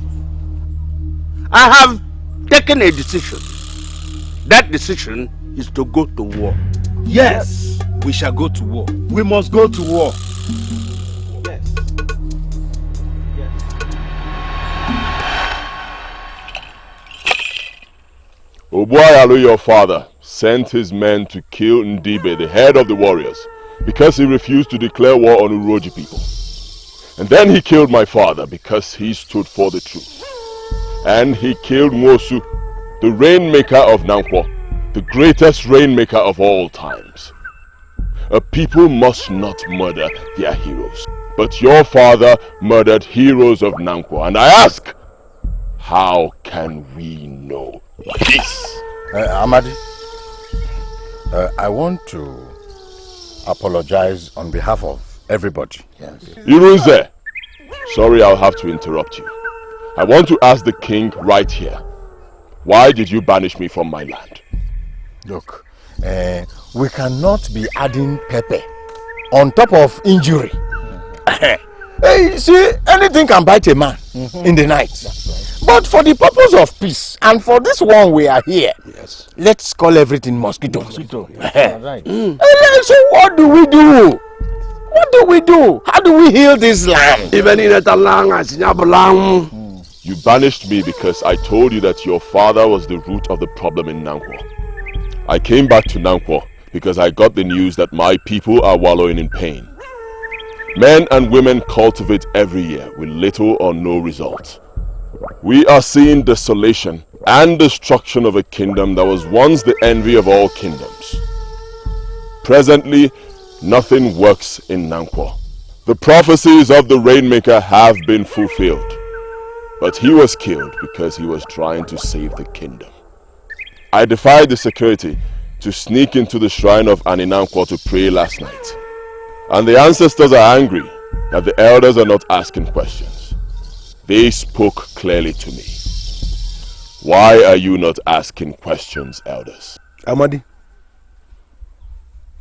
I have taken a decision. That decision is to go to war. Yes, we shall go to war. We must go to war. Yes. Obuayalo, your father, sent his men to kill Ndigbo, the head of the warriors, because he refused to declare war on Uroji people. And then he killed my father because he stood for the truth. And he killed Nwosu, the rainmaker of Nnankwo, the greatest rainmaker of all times. A people must not murder their heroes. But your father murdered heroes of Nnankwo. And I ask, how can we know this? Amadi, I want to apologize on behalf of everybody. Yes. Irunze, sorry, I'll have to interrupt you. I want to ask the king right here, why did you banish me from my land? Look, we cannot be adding pepper on top of injury. Hey, see, anything can bite a man in the night. But for the purpose of peace, and for this one we are here, yes, let's call everything mosquito. Mosquito. Right. So what do we do? What do we do? How do we heal this land? You banished me because I told you that your father was the root of the problem in Nnankwo. I came back to Nnankwo because I got the news that my people are wallowing in pain. Men and women cultivate every year with little or no result. We are seeing desolation and destruction of a kingdom that was once the envy of all kingdoms. Presently, nothing works in Nnankwo. The prophecies of the Rainmaker have been fulfilled, but he was killed because he was trying to save the kingdom. I defied the security to sneak into the shrine of Nnankwo to pray last night. And the ancestors are angry that the elders are not asking questions. They spoke clearly to me. Why are you not asking questions, elders? Amadi,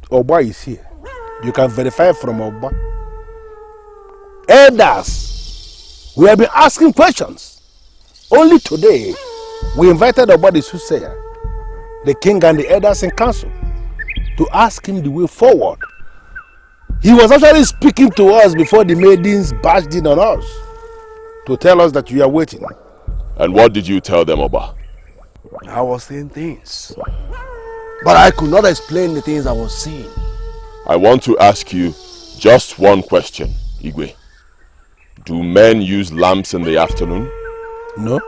Oba is here. You can verify from Oba. elders, we have been asking questions. Only today, we invited our body soothsayer, the king and the elders in council, to ask him the way forward. He was actually speaking to us before the maidens barged in on us to tell us that you are waiting. And what did you tell them, Oba? I was saying things, but I could not explain the things I was seeing. I want to ask you just one question, Igwe. Do men use lamps in the afternoon? No.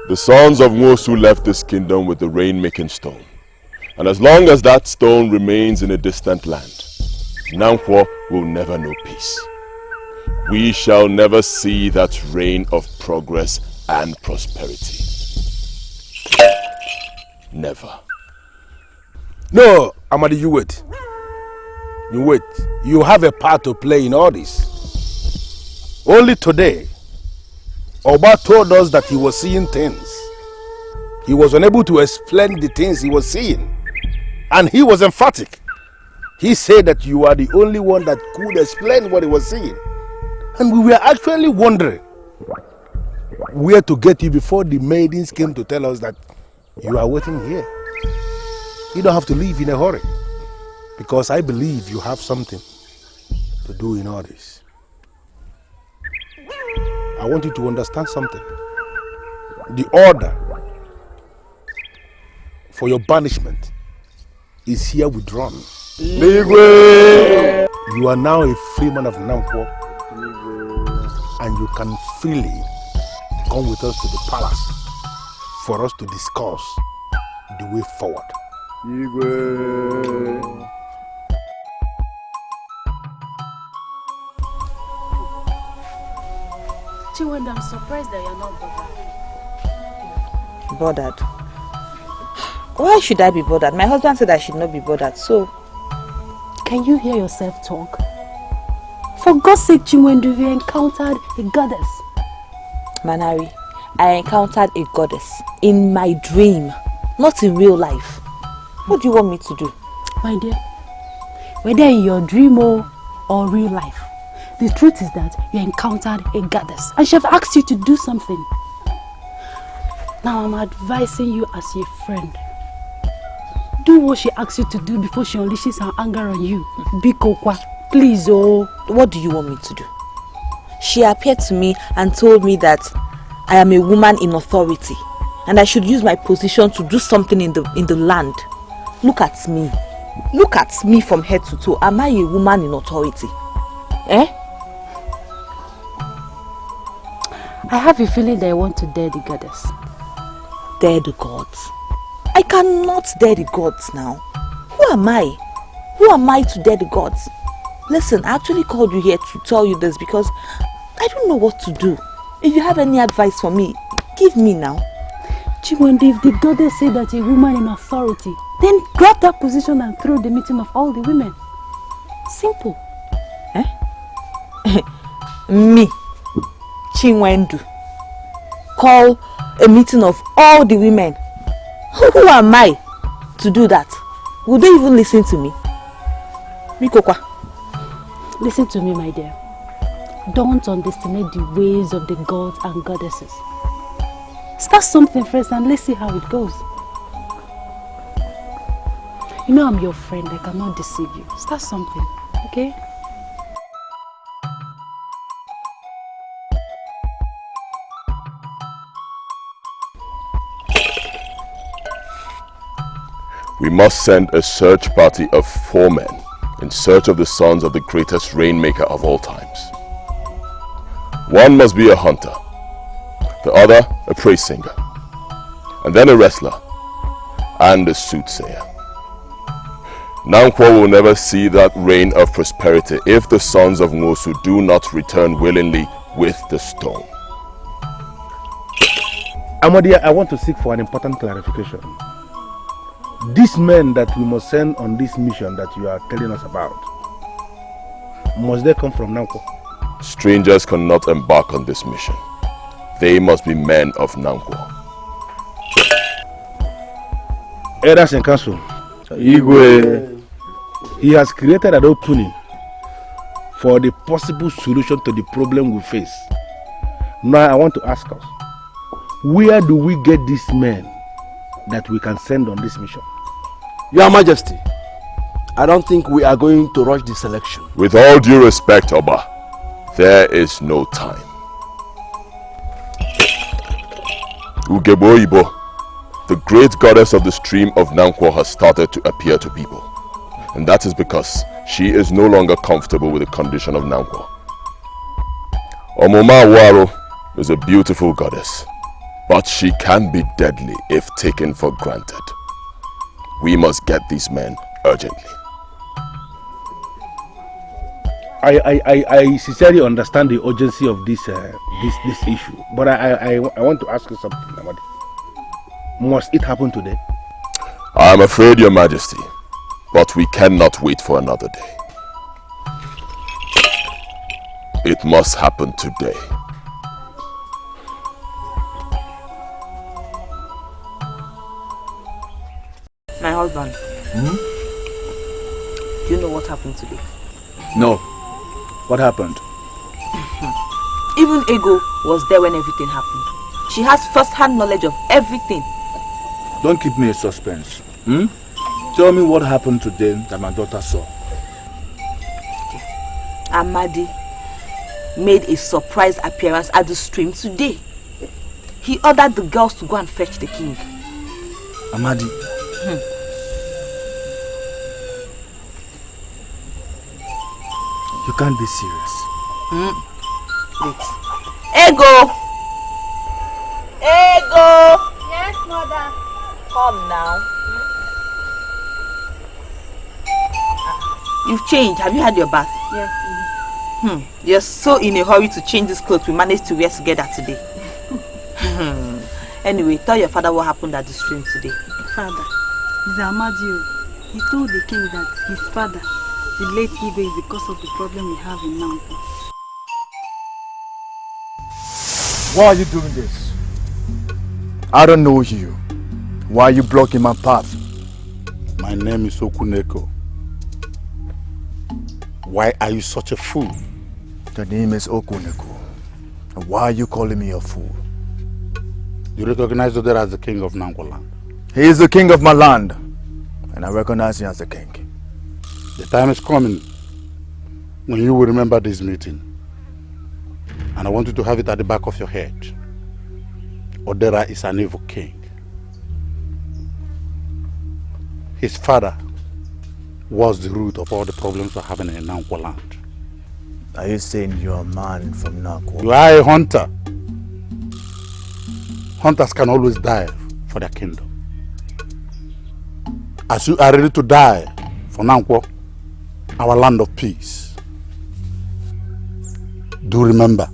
The sons of Nwosu left this kingdom with the rain-making stone. And as long as that stone remains in a distant land, Nnankwo will never know peace. We shall never see that reign of progress and prosperity. Never. No, Amadi, you wait. You wait. You have a part to play in all this. Only today, Oba told us that he was seeing things. He was unable to explain the things he was seeing. And he was emphatic. He said that you are the only one that could explain what he was seeing. And we were actually wondering where to get you before the maidens came to tell us that you are waiting here. You don't have to leave in a hurry, because I believe you have something to do in all this. I want you to understand something. The order for your banishment is here withdrawn. Ligwe! You are now a free man of Nnankwo, and you can freely come with us to the palace for us to discuss the way forward. Igwe. Chiwenda, I'm surprised that you're not bothered. Bothered? Why should I be bothered? My husband said I should not be bothered, so... Can you hear yourself talk? For God's sake, Chiwendu, you encountered a goddess. Manari, I encountered a goddess in my dream, not in real life. What do you want me to do? My dear, whether in your dream or real life, the truth is that you encountered a goddess and she have asked you to do something. Now I'm advising you as a friend. Do what she asks you to do before she unleashes her anger on you. Bikokwa, please, oh. What do you want me to do? She appeared to me and told me that I am a woman in authority and I should use my position to do something in the land. Look at me. Look at me from head to toe. Am I a woman in authority? Eh? I have a feeling that I want to dare the goddess. Dare the gods? I cannot dare the gods now. Who am I? Who am I to dare the gods? Listen, I actually called you here to tell you this because I don't know what to do. If you have any advice for me, give me now. Chiwende, if the goddess said that a woman in authority, then grab that position and throw the meeting of all the women. Simple. Eh? Me, Chinwendu, call a meeting of all the women. Who am I to do that? Would they even listen to me? Mikokwa. Listen to me, my dear. Don't underestimate the ways of the gods and goddesses. Start something first and let's see how it goes. You know I'm your friend, I cannot deceive you. Start something, okay? We must send a search party of 4 men in search of the sons of the greatest rainmaker of all times. One must be a hunter, the other a praise singer, and then a wrestler and a soothsayer. Nnankwo will never see that reign of prosperity if the sons of Nwosu do not return willingly with the stone. Amadi, I want to seek for an important clarification. These men that we must send on this mission that you are telling us about, must they come from Nnankwo? Strangers cannot embark on this mission. They must be men of Nnankwo. Elders in council, Igwe, he has created an opening for the possible solution to the problem we face. Now I want to ask us, where do we get these men that we can send on this mission? Your Majesty, I don't think we are going to rush the selection. With all due respect, Oba, there is no time. Ugebo Ibo, the great goddess of the stream of Nnankwo, has started to appear to people. And that is because she is no longer comfortable with the condition of Nnankwo. Omoma Waro is a beautiful goddess, but she can be deadly if taken for granted. We must get these men urgently. I sincerely understand the urgency of this issue, but I want to ask you something, Amadi. Must it happen today? I am afraid, Your Majesty, but we cannot wait for another day. It must happen today. My husband. Do you know what happened today? No. What happened? Even Ego was there when everything happened. She has first-hand knowledge of everything. Don't keep me in suspense. Tell me what happened today that my daughter saw. Amadi made a surprise appearance at the stream today. He ordered the girls to go and fetch the king. Amadi? You can't be serious. Wait. Ego! Ego! Yes, mother. Come now. You've changed. Have you had your bath? Yes. You're so in a hurry to change this clothes we managed to wear together today. Anyway, tell your father what happened at the stream today. Father, it's Amadio. He told the king that his father, the late Igwe, is the cause of the problem we have in Nnankwo. Why are you doing this? I don't know you. Why are you blocking my path? My name is Okuneko. Why are you such a fool? The name is Okuneko. And why are you calling me a fool? You recognize Odera as the king of Nnankwo land? He is the king of my land. And I recognize him as the king. The time is coming when you will remember this meeting. And I want you to have it at the back of your head. Odera is an evil king. His father was the root of all the problems we're having in Nnankwo land. Are you saying you're a man from Nnankwo? You are a hunter. Hunters can always die for their kingdom. As you are ready to die for Nnankwo, our land of peace, do remember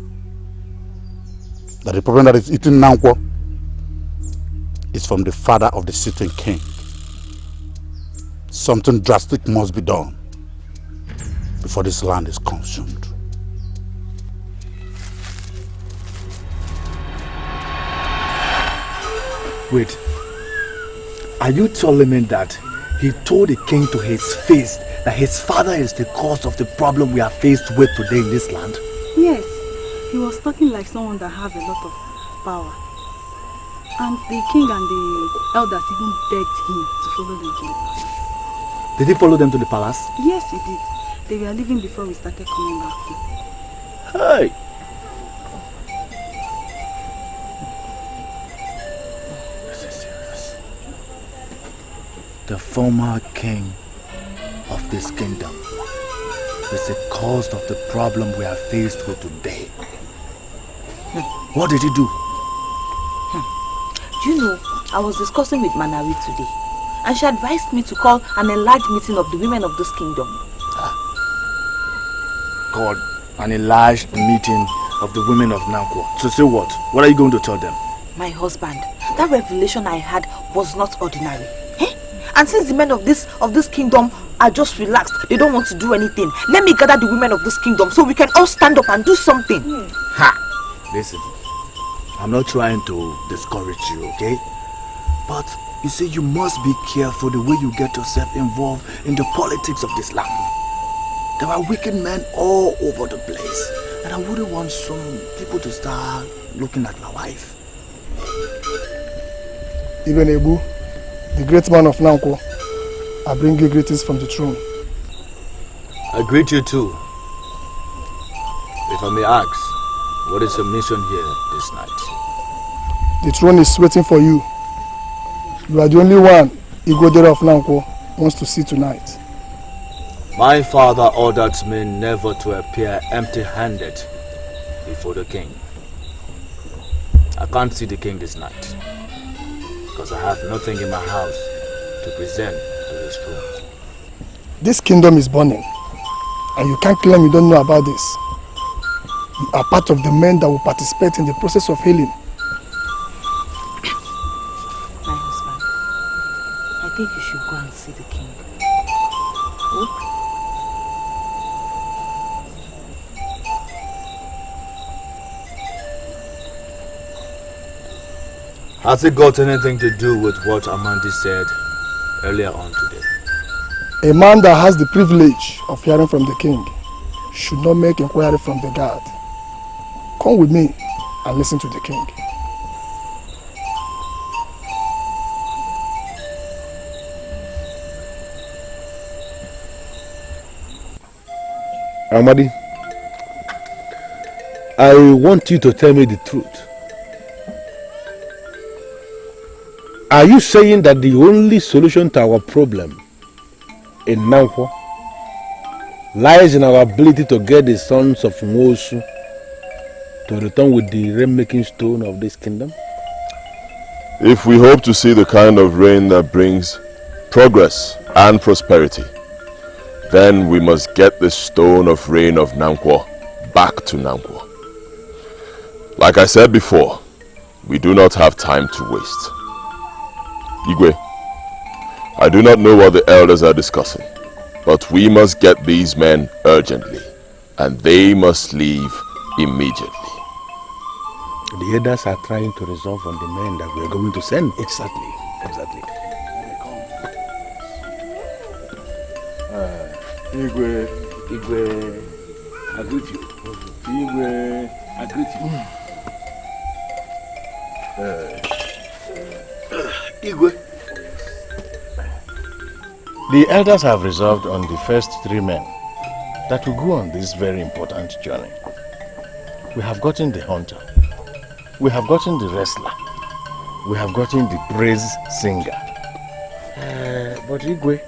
that the problem that is eating Nnankwo is from the father of the sitting king. Something drastic must be done before this land is consumed. Wait, are you telling me that he told the king to his face that his father is the cause of the problem we are faced with today in this land? Yes, he was talking like someone that has a lot of power. And the king and the elders even begged him to follow them to the palace. Did he follow them to the palace? Yes, he did. They were leaving before we started coming back home. Hey! This is serious. The former king of this kingdom is the cause of the problem we are faced with today. What did he do? Do you know, I was discussing with Manawi today, and she advised me to call an enlarged meeting of the women of this kingdom. Called an enlarged meeting of the women of Nnankwo. So say what? What are you going to tell them? My husband, that revelation I had was not ordinary. And since the men of this kingdom are just relaxed, they don't want to do anything, let me gather the women of this kingdom so we can all stand up and do something. Ha! Listen, I'm not trying to discourage you, okay? But you see, you must be careful the way you get yourself involved in the politics of this land. There are wicked men all over the place. And I wouldn't want some people to start looking at my wife. Even Ebu, the great man of Nnankwo, I bring you greetings from the throne. I greet you too. If I may ask, what is your mission here this night? The throne is waiting for you. You are the only one Igwedere of Nnankwo wants to see tonight. My father ordered me never to appear empty-handed before the king. I can't see the king this night because I have nothing in my house to present to his throne. This kingdom is burning, and you can't claim you don't know about this. You are part of the men that will participate in the process of healing. My husband, I think you should go and see the king. Oh? Has it got anything to do with what Amandi said earlier on today? A man that has the privilege of hearing from the king should not make inquiry from the guard. Come with me and listen to the king. Amadi, I want you to tell me the truth. Are you saying that the only solution to our problem in Nnankwo lies in our ability to get the sons of Nwosu to return with the rain-making stone of this kingdom? If we hope to see the kind of rain that brings progress and prosperity, then we must get the stone of rain of Nnankwo back to Nnankwo. Like I said before, we do not have time to waste. Igwe, I do not know what the elders are discussing, but we must get these men urgently, and they must leave immediately. The elders are trying to resolve on the men that we are going to send. Exactly. Igwe, I greet you. Igwe, I greet you. Igwe. The elders have resolved on the first 3 men that will go on this very important journey. We have gotten the hunter, we have gotten the wrestler, we have gotten the praise singer. But Igwe,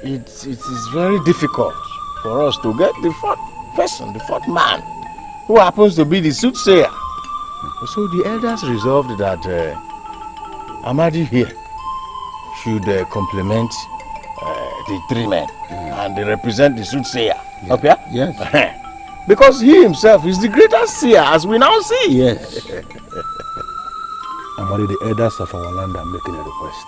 it is very difficult for us to get the 4th person, the 4th man, who happens to be the soothsayer. So the elders resolved that Amadi here should complement the 3 men and they represent the soothsayer. Yeah. Okay? Yes. Because he himself is the greatest seer, as we now see. Yes. Amadi, the elders of our land are making a request.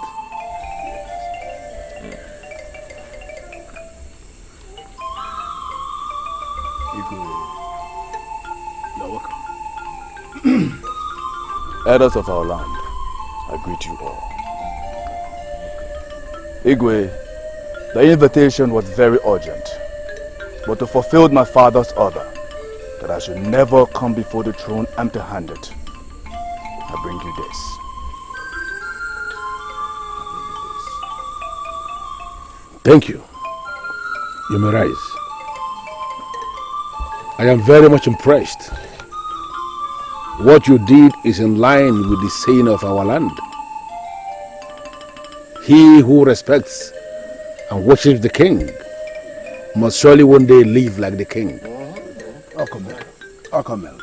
You're welcome. Elders of our land, I greet you all. Igwe, the invitation was very urgent, but to fulfill my father's order that I should never come before the throne empty-handed, I bring you this. Thank you. You may rise. I am very much impressed. What you did is in line with the saying of our land. He who respects and worships the king must surely one day live like the king. I'll come in.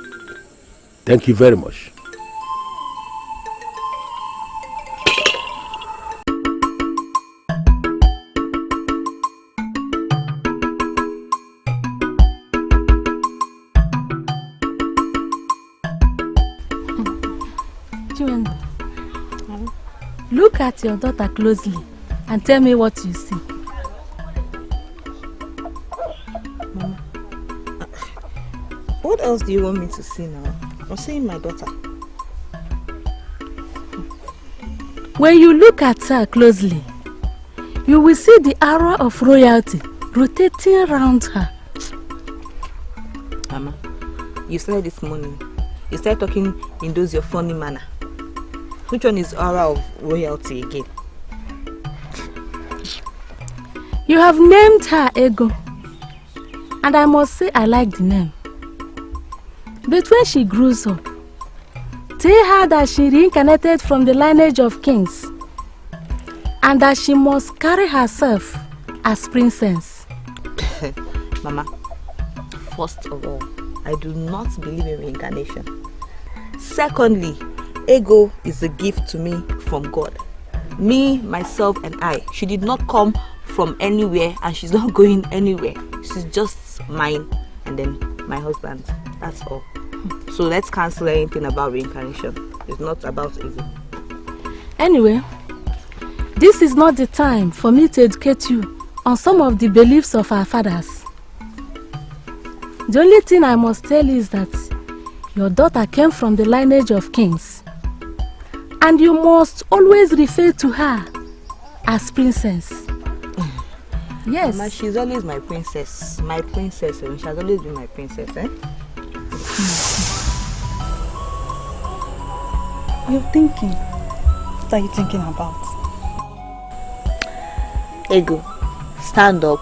Thank you very much. Look at your daughter closely and tell me what you see. Mama, what else do you want me to see now? I'm seeing my daughter. When you look at her closely, you will see the aura of royalty rotating around her. Mama, you started this morning. You started talking in those your funny manner. Which one is aura of royalty again? You have named her Ego. And I must say I like the name. But when she grows up, tell her that she reincarnated from the lineage of kings and that she must carry herself as princess. Mama, first of all, I do not believe in reincarnation. Secondly, Ego is a gift to me from God. Me, myself and I. She did not come from anywhere and she's not going anywhere. She's just mine and then my husband. That's all. So let's cancel anything about reincarnation. It's not about Ego. Anyway, this is not the time for me to educate you on some of the beliefs of our fathers. The only thing I must tell you is that your daughter came from the lineage of kings. And you must always refer to her as princess. Yes. Mama, she's always my princess. My princess. She has always been my princess, eh? You're thinking. What are you thinking about? Ego, stand up,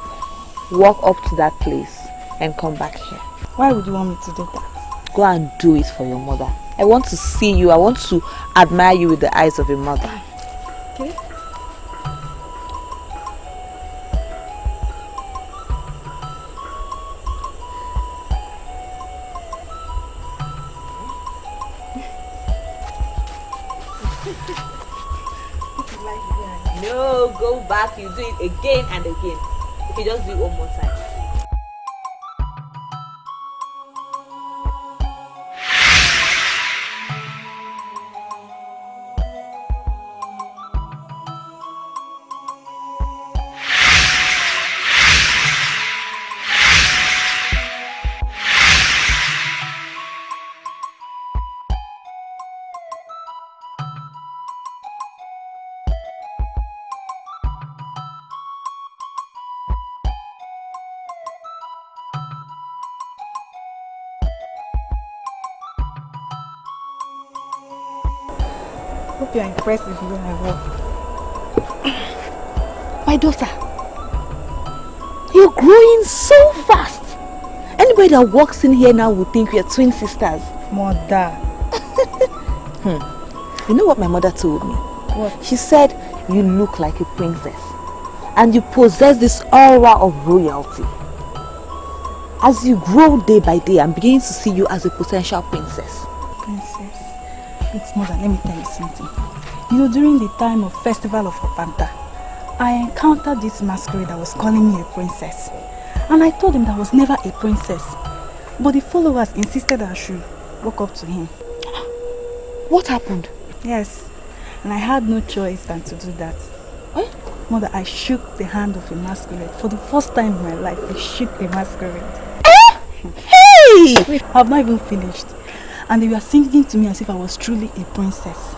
walk up to that place and come back here. Why would you want me to do that? Go and do it for your mother. I want to see you. I want to admire you with the eyes of a mother. Okay. No, go back. You do it again and again. If you just do it one more time. Hope you're impressed with the way I walk. My daughter, you're growing so fast. Anybody that walks in here now would think we are twin sisters. Mother. You know what my mother told me? What? She said you look like a princess and you possess this aura of royalty. As you grow day by day, I'm beginning to see you as a potential princess. Princess? It's mother, let me tell you something. You know, during the time of Festival of Opanta, I encountered this masquerade that was calling me a princess. And I told him that I was never a princess. But the followers insisted that I should walk up to him. What happened? Yes, and I had no choice than to do that. Mother, I shook the hand of a masquerade. For the first time in my life, I shook a masquerade. Hey! Wait, I have not even finished. And they were singing to me as if I was truly a princess.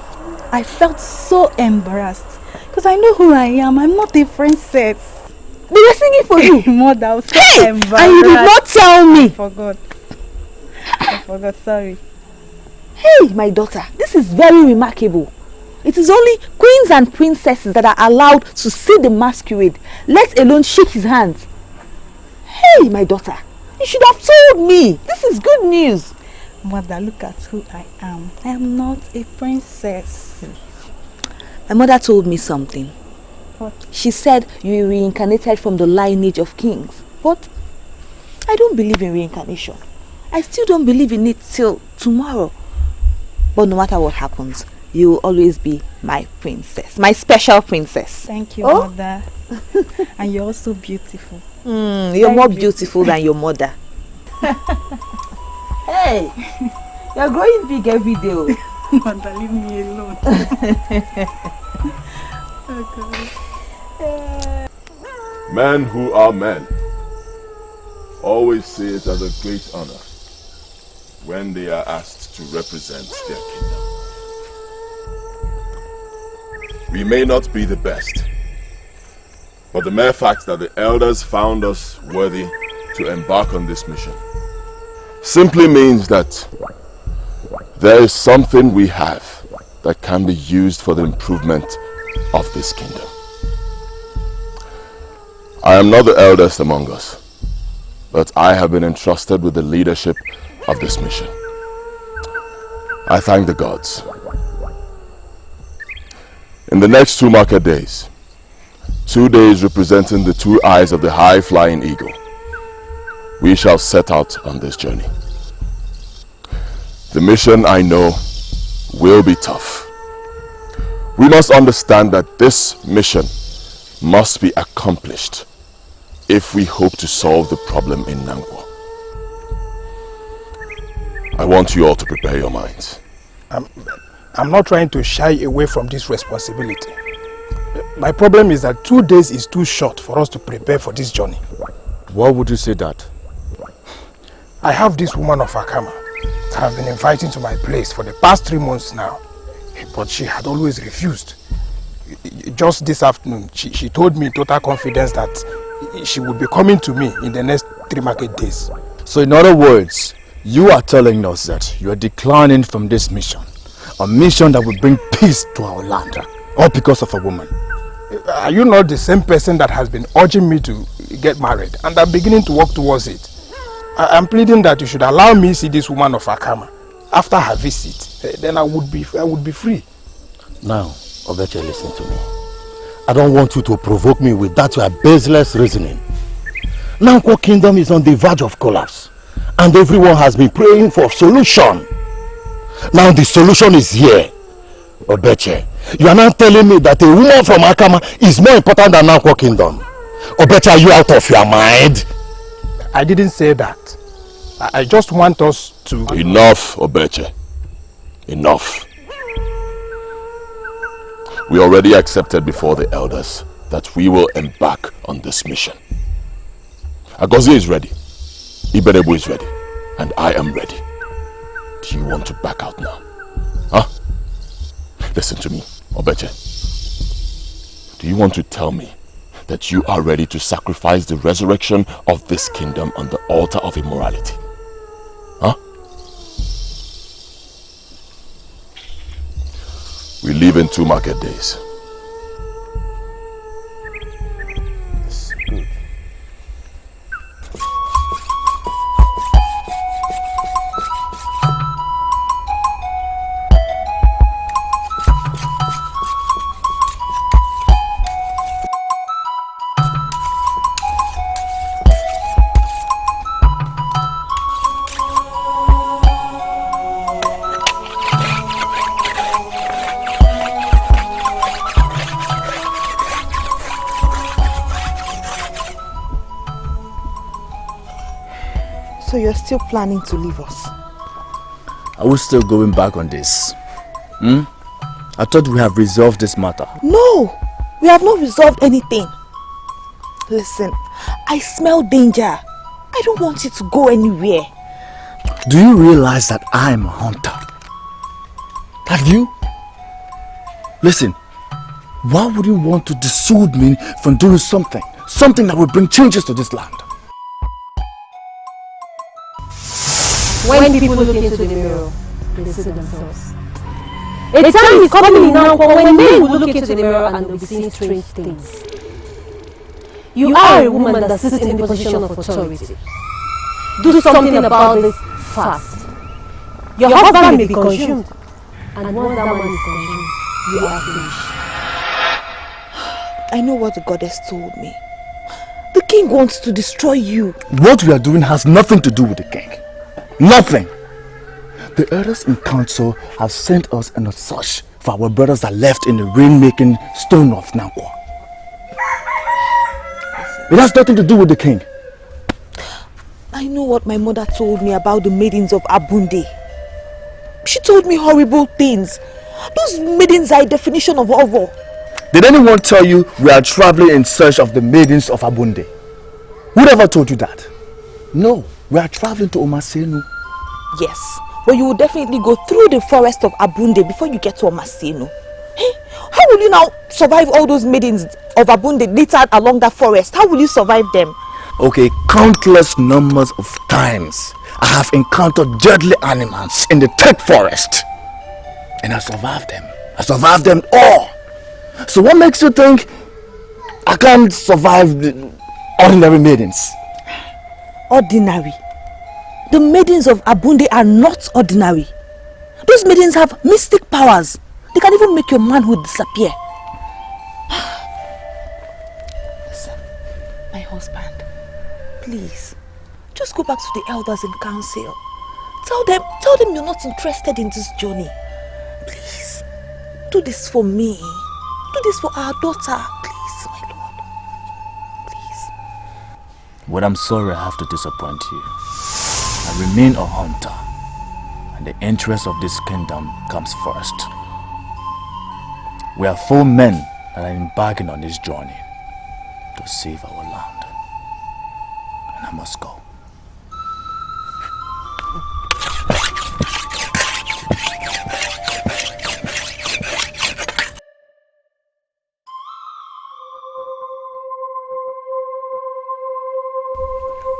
I felt so embarrassed because I know who I am. I'm not a princess. They were singing for you? Mother, I was so embarrassed. And you did not tell me. I forgot, sorry. Hey, my daughter, this is very remarkable. It is only queens and princesses that are allowed to see the masquerade, let alone shake his hand. Hey, my daughter, you should have told me. This is good news. Mother, look at who I am. I am not a princess. My mother told me something. What? She said you reincarnated from the lineage of kings. But I don't believe in reincarnation. I still don't believe in it till tomorrow. But no matter what happens, you will always be my princess. My special princess. Thank you, Mother. And you're also beautiful. You're more beautiful than your mother. Hey, you're growing big every day. Mother, leave me alone. Men who are men always see it as a great honor when they are asked to represent their kingdom. We may not be the best, but the mere fact that the elders found us worthy to embark on this mission simply means that there is something we have that can be used for the improvement of this kingdom. I am not the eldest among us, but I have been entrusted with the leadership of this mission. I thank the gods. In the next 2 market days, 2 days representing the 2 eyes of the high-flying eagle, we shall set out on this journey. The mission, I know, will be tough. We must understand that this mission must be accomplished if we hope to solve the problem in Nnankwo. I want you all to prepare your minds. I'm not trying to shy away from this responsibility. My problem is that 2 days is too short for us to prepare for this journey. Why would you say that? I have this woman of Akama that I've been inviting to my place for the past 3 months now, but she had always refused. Just this afternoon, she told me in total confidence that she would be coming to me in the next 3 market days. So in other words, you are telling us that you are declining from this mission. A mission that will bring peace to our land, all because of a woman. Are you not the same person that has been urging me to get married, and I'm beginning to work towards it? I'm pleading that you should allow me see this woman of Akama. After her visit, then I would be free. Now, Obeche, listen to me. I don't want you to provoke me with that your baseless reasoning. Nnankwo Kingdom is on the verge of collapse, and everyone has been praying for solution. Now the solution is here. Obeche, you are now telling me that a woman from Akama is more important than Nnankwo Kingdom. Obeche, are you out of your mind? I didn't say that. I just want us to... Enough, Obeche. Enough. We already accepted before the elders that we will embark on this mission. Agozie is ready. Iberebo is ready. And I am ready. Do you want to back out now? Huh? Listen to me, Obeche. Do you want to tell me that you are ready to sacrifice the resurrection of this kingdom on the altar of immorality? Huh? We leave in 2 market days. So you're still planning to leave us? Are we still going back on this? I thought we have resolved this matter. No! We have not resolved anything. Listen, I smell danger. I don't want you to go anywhere. Do you realize that I am a hunter? Have you? Listen, why would you want to dissuade me from doing something that will bring changes to this land? When people look into the mirror, they see themselves. A time is coming in Nnankwo when men will look into the mirror and they'll be seeing strange things. You are a woman that sits in the position of authority. Do something about this fast. Your husband may be consumed, and once that man is consumed, you are finished. I know what the goddess told me. The king wants to destroy you. What we are doing has nothing to do with the king. Nothing. The elders in council have sent us in a search for our brothers that left in the rain-making stone of Nnankwo. It has nothing to do with the king. I know what my mother told me about the maidens of Abunde. She told me horrible things. Those maidens are a definition of horror. Did anyone tell you we are traveling in search of the maidens of Abunde? Whoever told you that? No, we are traveling to Omasenu. Yes, but you will definitely go through the forest of Abunde before you get to Omasenu. Hey, how will you now survive all those maidens of Abunde littered along that forest? How will you survive them? Okay, countless numbers of times I have encountered deadly animals in the thick forest. And I survived them. I survived them all. So what makes you think I can't survive the ordinary maidens? Ordinary? The maidens of Abunde are not ordinary. Those maidens have mystic powers. They can even make your manhood disappear. Listen, my husband, please, just go back to the elders in council. Tell them you're not interested in this journey. Please, do this for me. Do this for our daughter, please, my lord. Please. Well, I'm sorry I have to disappoint you. I remain a hunter, and the interest of this kingdom comes first. We are 4 men that are embarking on this journey to save our land. And I must go.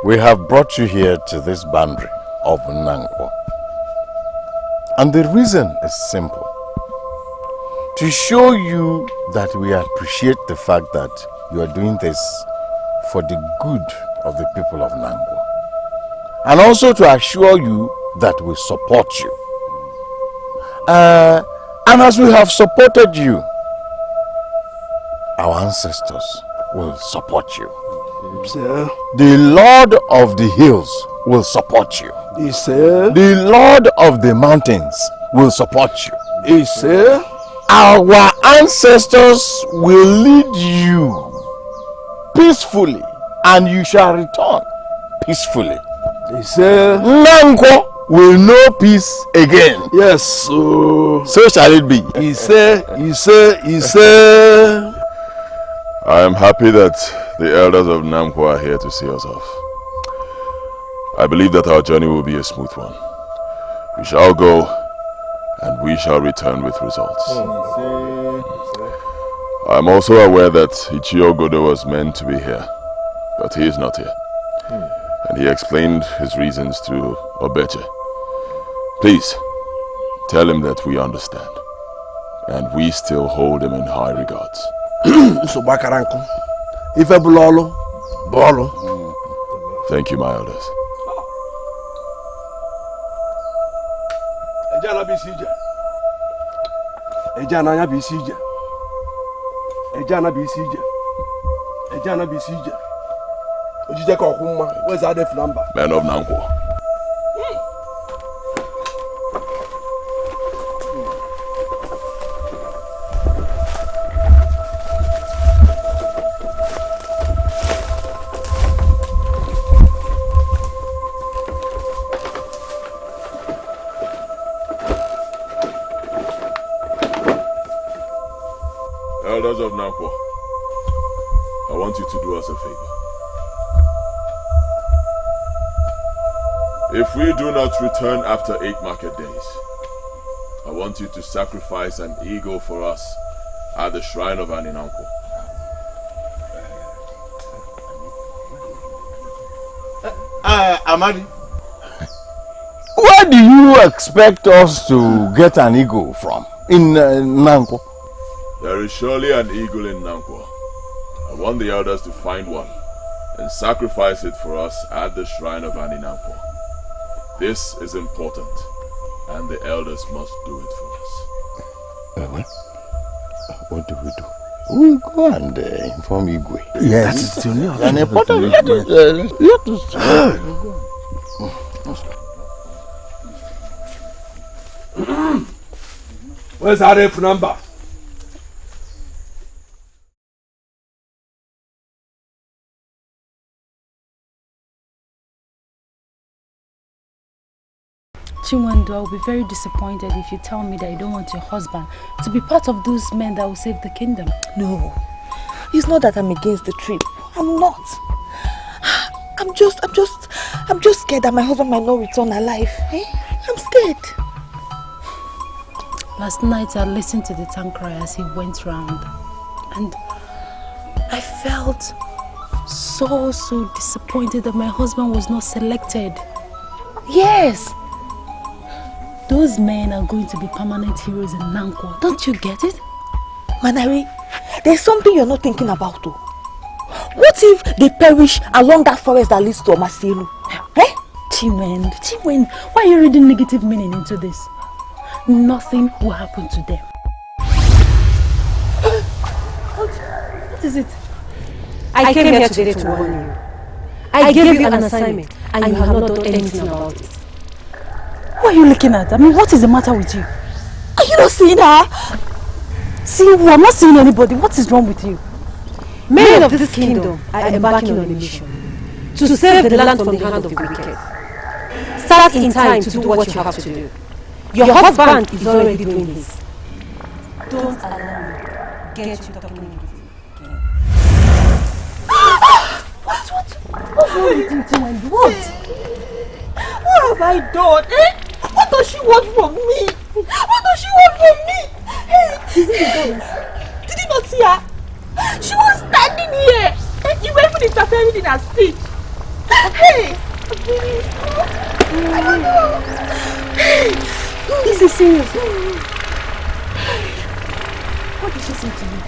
We have brought you here to this boundary of Nnankwo. And the reason is simple. To show you that we appreciate the fact that you are doing this for the good of the people of Nnankwo. And also to assure you that we support you. And as we have supported you, our ancestors will support you. Sir. The Lord of the hills will support you. Yes, sir. The Lord of the mountains will support you. Yes, sir. Our ancestors will lead you peacefully, and you shall return peacefully. Yes, sir. Nnankwo will know peace again. Yes, sir. So shall it be. Yes, sir. Yes, sir. Yes, sir. I am happy that the elders of Nnankwo are here to see us off. I believe that our journey will be a smooth one. We shall go, and we shall return with results. I am also aware that Ichiogodo was meant to be here, but he is not here. And he explained his reasons to Obeche. Please, tell him that we understand, and we still hold him in high regards. Thank you, my elders. Men of Nnankwo. Elders of Nnankwo, I want you to do us a favor. If we do not return after 8 market days, I want you to sacrifice an eagle for us at the shrine of Nnankwo. Amadi, where do you expect us to get an eagle from in Nnankwo? There is surely an eagle in Nnankwo. I want the elders to find one and sacrifice it for us at the shrine of Nnankwo. This is important, and the elders must do it for us. What do we do? We go and inform Igwe. Yes, it's an important. Let us. Where's our ref number? Chinwendu, I will be very disappointed if you tell me that you don't want your husband to be part of those men that will save the kingdom. No, it's not that I'm against the trip. I'm not. I'm just scared that my husband might not return alive. Eh? I'm scared. Last night I listened to the tank cry as he went round, and I felt so disappointed that my husband was not selected. Yes. Those men are going to be permanent heroes in Nnankwo. Don't you get it? Manari, there's something you're not thinking about though. What if they perish along that forest that leads to Omaselu? Eh? Chinwen, why are you reading negative meaning into this? Nothing will happen to them. What is it? I came here today to warn you. I gave you an assignment and you have not done anything about it. What are you looking at? I mean, what is the matter with you? Are you not seeing her? See who? I'm not seeing anybody. What is wrong with you? Men of this kingdom are embarking on a mission to save the land from the hand of the wicked. Start in time to do what you have to do. Your husband is already doing his. Don't allow me to get you talking with it again. What's wrong with you, Chinwendu? What? What have I done? Eh? What does she want from me? What does she want from me? Hey! Is it the goddess? Did you not see her? She was standing here. You were even interfering in her speech. Hey! I don't know. Hey! This is serious. What did she say to you?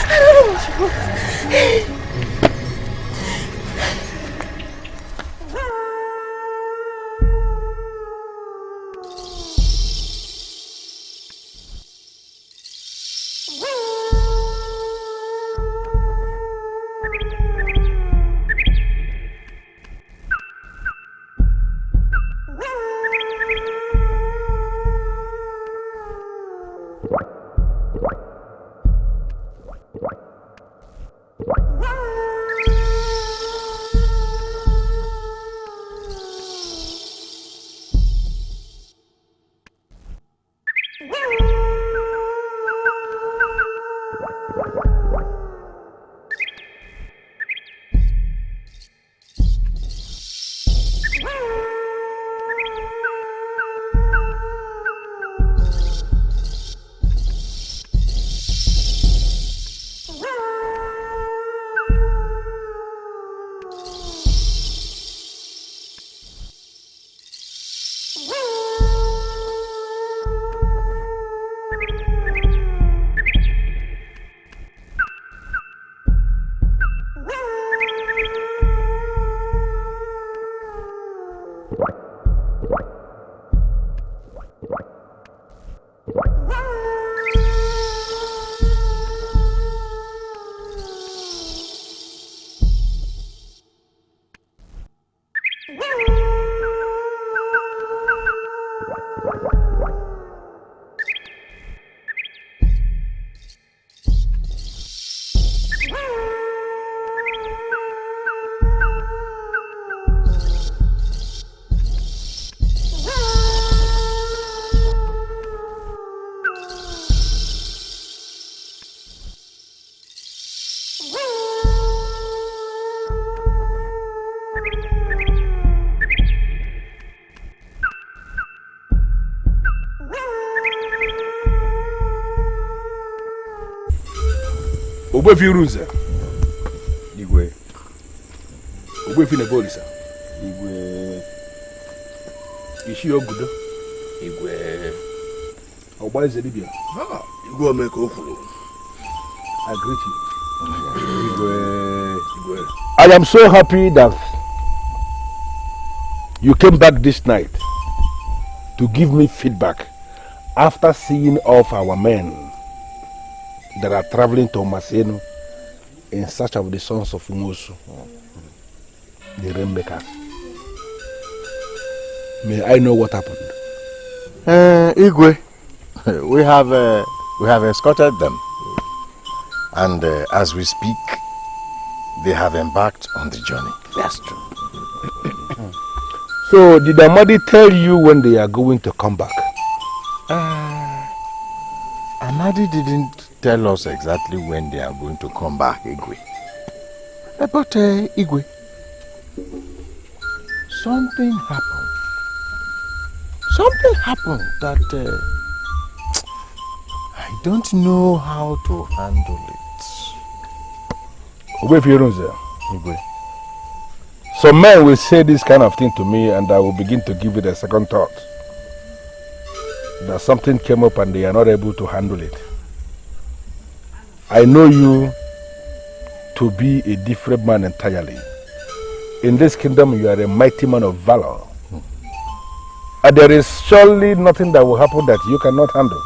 I don't know what she wants. Hey! Ogbefi Runze. Igwe. Ogbefi Nebolisa. Igwe. Ishi Ogudo. Igwe. Ogbaze Libya. Igwe Omeko Okulu. I greet you. Igwe. I am so happy that you came back this night to give me feedback after seeing off our men that are traveling to Maseno in search of the sons of Umusu, the rainmakers. May I know what happened? Igwe, we have escorted them, and as we speak, they have embarked on the journey. That's true. So, did Amadi tell you when they are going to come back? Amadi didn't tell us exactly when they are going to come back, Igwe. But Igwe, something happened. Something happened that I don't know how to handle it. Igwe, Some men will say this kind of thing to me and I will begin to give it a second thought. That something came up and they are not able to handle it. I know you to be a different man entirely. In this kingdom, you are a mighty man of valor. And there is surely nothing that will happen that you cannot handle.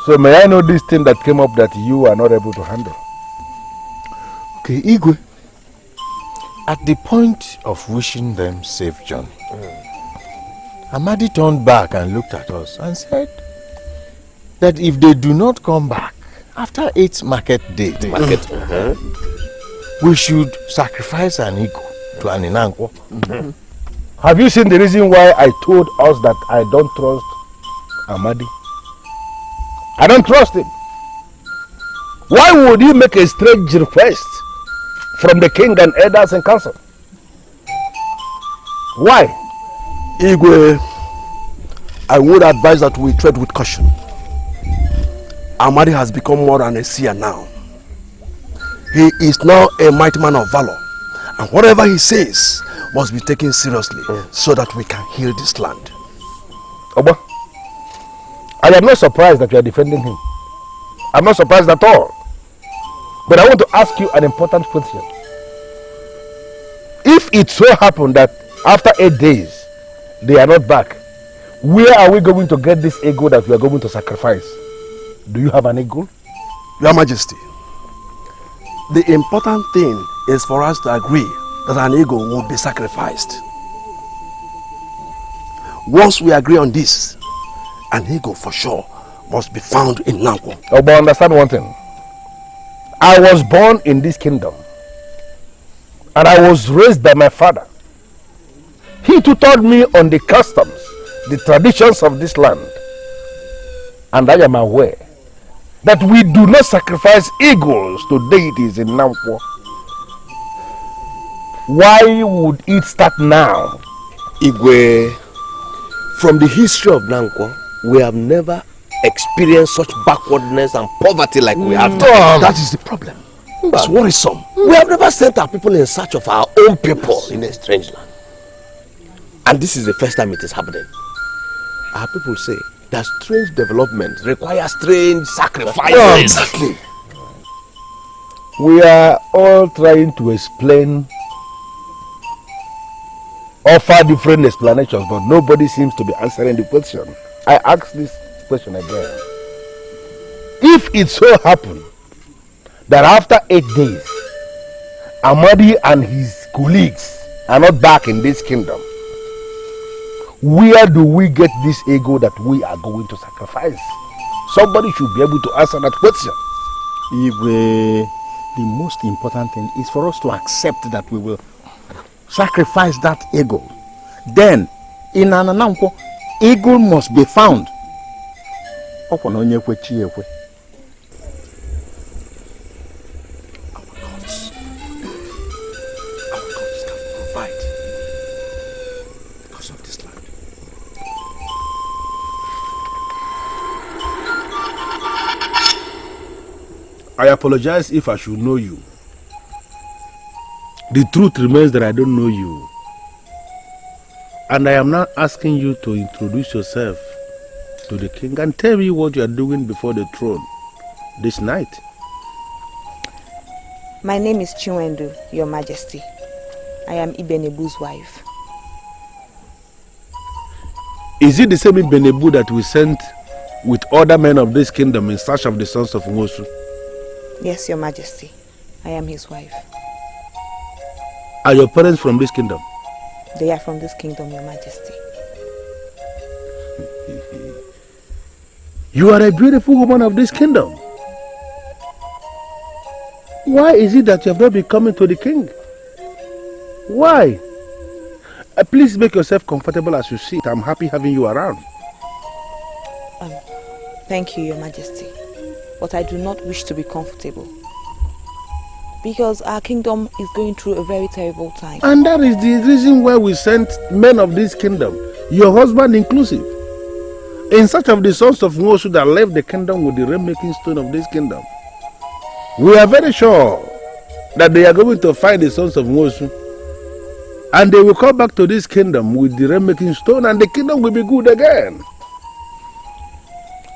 So may I know this thing that came up that you are not able to handle? Okay, Igwe. At the point of wishing them safe journey, Amadi turned back and looked at us and said that if they do not come back after 8 market day, we should sacrifice an eagle to an Nnankwo. Have you seen the reason why I told us that I don't trust Amadi? I don't trust him. Why would he make a strange request from the king and elders and council? Why? Igwe, I would advise that we tread with caution. Amadi has become more than a seer now. He is now a mighty man of valor. And whatever he says must be taken seriously so that we can heal this land. Oba, I am not surprised that you are defending him. I'm not surprised at all. But I want to ask you an important question. If it so happened that after 8 days they are not back, where are we going to get this eagle that we are going to sacrifice? Do you have an eagle? Your Majesty, the important thing is for us to agree that an eagle will be sacrificed. Once we agree on this, an eagle for sure must be found in Nnankwo. Oh, but understand one thing. I was born in this kingdom and I was raised by my father. He too taught me on the customs, the traditions of this land. And I am aware that we do not sacrifice eagles to deities in Nnankwo. Why would it start now? Igwe, from the history of Nnankwo, we have never experienced such backwardness and poverty like we have now. That is the problem. It's worrisome. We have never sent our people in search of our own people in a strange land. And this is the first time it is happening. Our people say that strange development requires strange sacrifices. Exactly. We are all trying to offer different explanations, but nobody seems to be answering the question. I ask this question again. If it so happened that after 8 days, Amadi and his colleagues are not back in this kingdom, where do we get this ego that we are going to sacrifice? Somebody should be able to answer that question. Igwe, the most important thing is for us to accept that we will sacrifice that eagle. Then, in Nnankwo, eagle must be found. Our gods can provide because of this land. I apologize if I should know you. The truth remains that I don't know you. And I am now asking you to introduce yourself to the king and tell me what you are doing before the throne this night. My name is Chinwendu, Your Majesty. I am Ibenebu's wife. Is it the same Ibenebu that we sent with other men of this kingdom in search of the sons of Nwosu? Yes, Your Majesty. I am his wife. Are your parents from this kingdom? They are from this kingdom, Your Majesty. You are a beautiful woman of this kingdom. Why is it that you have not been coming to the king? Why? Please make yourself comfortable as you sit. I'm happy having you around. Thank you, Your Majesty. But I do not wish to be comfortable. Because our kingdom is going through a very terrible time. And that is the reason why we sent men of this kingdom, your husband inclusive, in search of the sons of Nwosu that left the kingdom with the rainmaking stone of this kingdom. We are very sure that they are going to find the sons of Nwosu And they will come back to this kingdom with the rain-making stone and the kingdom will be good again.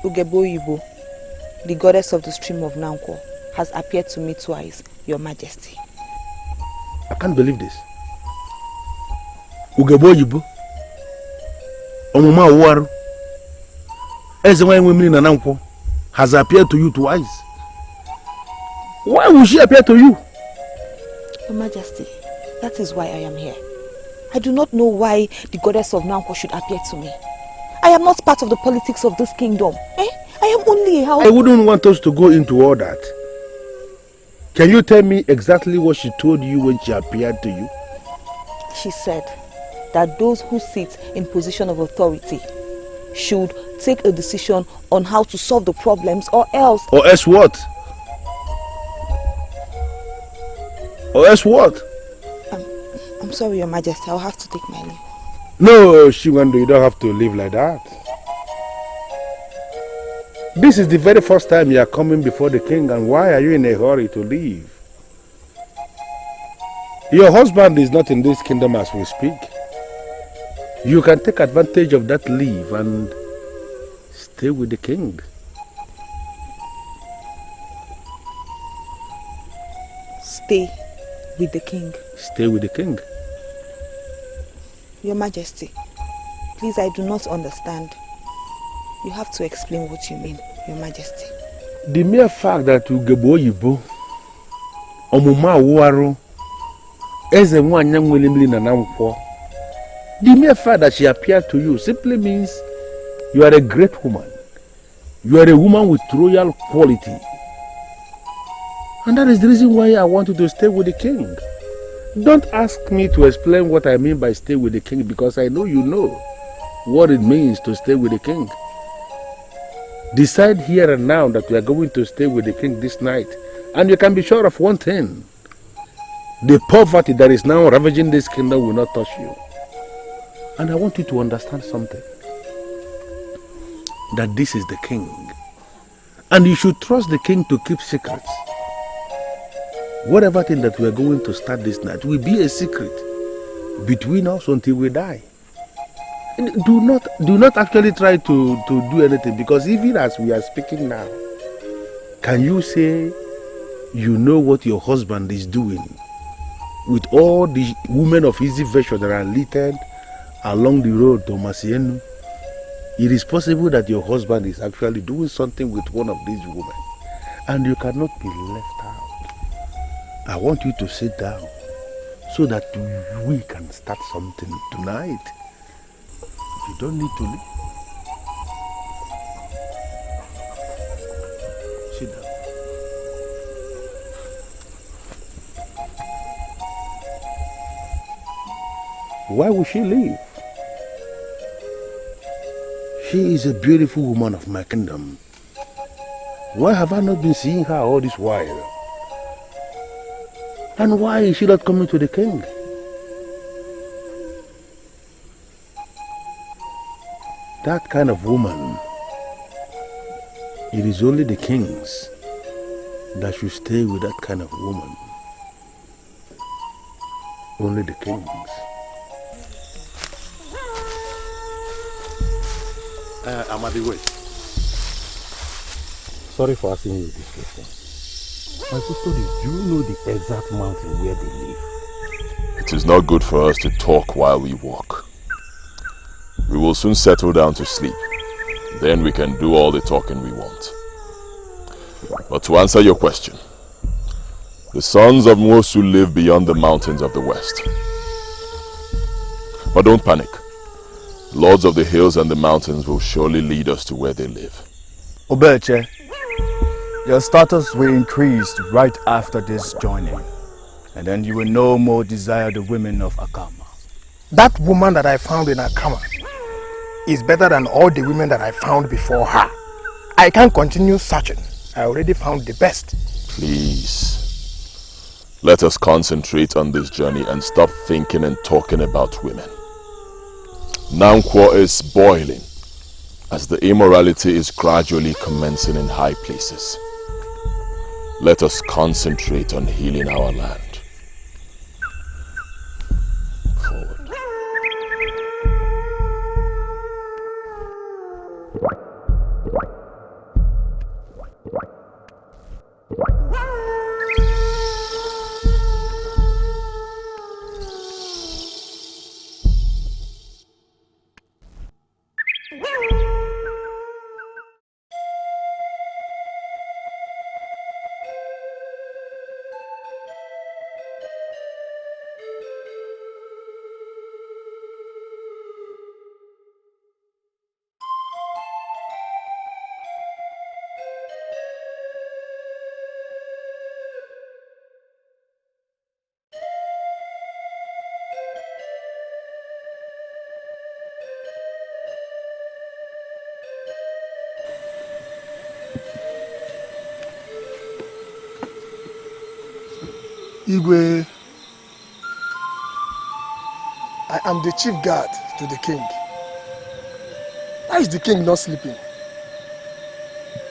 Ugebo, the goddess of the stream of Nnankwo, has appeared to me twice, Your Majesty. I can't believe this. Ugebo, Omuma Uwaru, Ezewai women in Nnankwo, has appeared to you twice. Why would she appear to you? Your Majesty, that is why I am here. I do not know why the goddess of Nnankwo should appear to me. I am not part of the politics of this kingdom. I am only a house. I wouldn't want us to go into all that. Can you tell me exactly what she told you when she appeared to you? She said that those who sit in position of authority should take a decision on how to solve the problems, or else... Or else what? Or else what? I'm sorry, Your Majesty. I'll have to take my leave. No, Shiwando, you don't have to live like that. This is the very first time you are coming before the king, and why are you in a hurry to leave? Your husband is not in this kingdom as we speak. You can take advantage of that leave and stay with the king. Stay with the king. Stay with the king. Your Majesty, please, I do not understand. You have to explain what you mean, Your Majesty. The mere fact that Ugebo Yibo, Omuma Uwaru, Ezewai Nnankwo, the mere fact that she appeared to you simply means you are a great woman. You are a woman with royal quality. And that is the reason why I want you to stay with the king. Don't ask me to explain what I mean by stay with the king, because I know you know what it means to stay with the king. Decide here and now that we are going to stay with the king this night, and you can be sure of one thing: the poverty that is now ravaging this kingdom will not touch you. And I want you to understand something, that this is the king, and you should trust the king to keep secrets. Whatever thing that we are going to start this night will be a secret between us until we die. Do not actually try to do anything, because even as we are speaking now, can you say you know what your husband is doing with all the women of easy virtue that are littered along the road to Masienu? It is possible that your husband is actually doing something with one of these women, and you cannot be left out. I want you to sit down so that we can start something tonight. You don't need to leave. Sit down. Why would she leave? She is a beautiful woman of my kingdom. Why have I not been seeing her all this while? And why is she not coming to the king? That kind of woman, it is only the kings that should stay with that kind of woman. Only the kings. Amadi, wait. Sorry for asking you this question. My sister, do you know the exact mountain where they live? It is not good for us to talk while we walk. We will soon settle down to sleep. Then we can do all the talking we want. But to answer your question, the sons of Mosu live beyond the mountains of the west. But don't panic. Lords of the hills and the mountains will surely lead us to where they live. Obeche, your status will increase right after this joining, and then you will no more desire the women of Akama. That woman that I found in Akama is better than all the women that I found before her. I can't continue searching. I already found the best. Please, let us concentrate on this journey and stop thinking and talking about women. Nnankwo is boiling as the immorality is gradually commencing in high places. Let us concentrate on healing our land. For Igwe, I am the chief guard to the king. Why is the king not sleeping?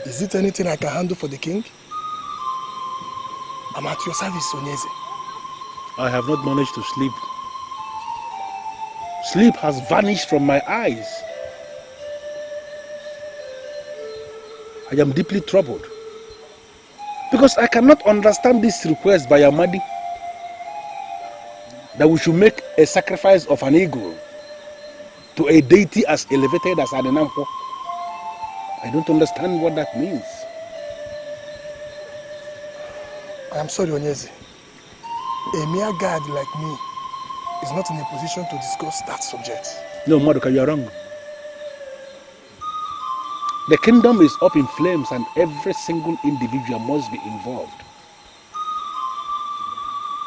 Is it anything I can handle for the king? I'm at your service, Onyeze. I have not managed to sleep. Sleep has vanished from my eyes. I am deeply troubled because I cannot understand this request by Amadi that we should make a sacrifice of an eagle to a deity as elevated as Nnankwo. I don't understand what that means. I am sorry, Onyeze. A mere guard like me is not in a position to discuss that subject. No, Maduka, you are wrong. The kingdom is up in flames and every single individual must be involved.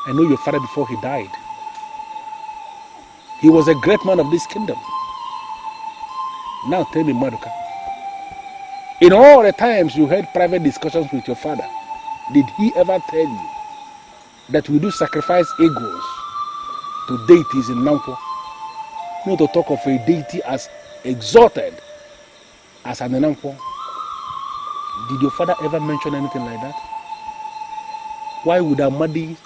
I know your father before he died. He was a great man of this kingdom. Now tell me, Maduka, in all the times you had private discussions with your father, did he ever tell you that we do sacrifice eagles to deities in Nnankwo? Not to talk of a deity as exalted as an Nnankwo. Did your father ever mention anything like that? Why would Amadi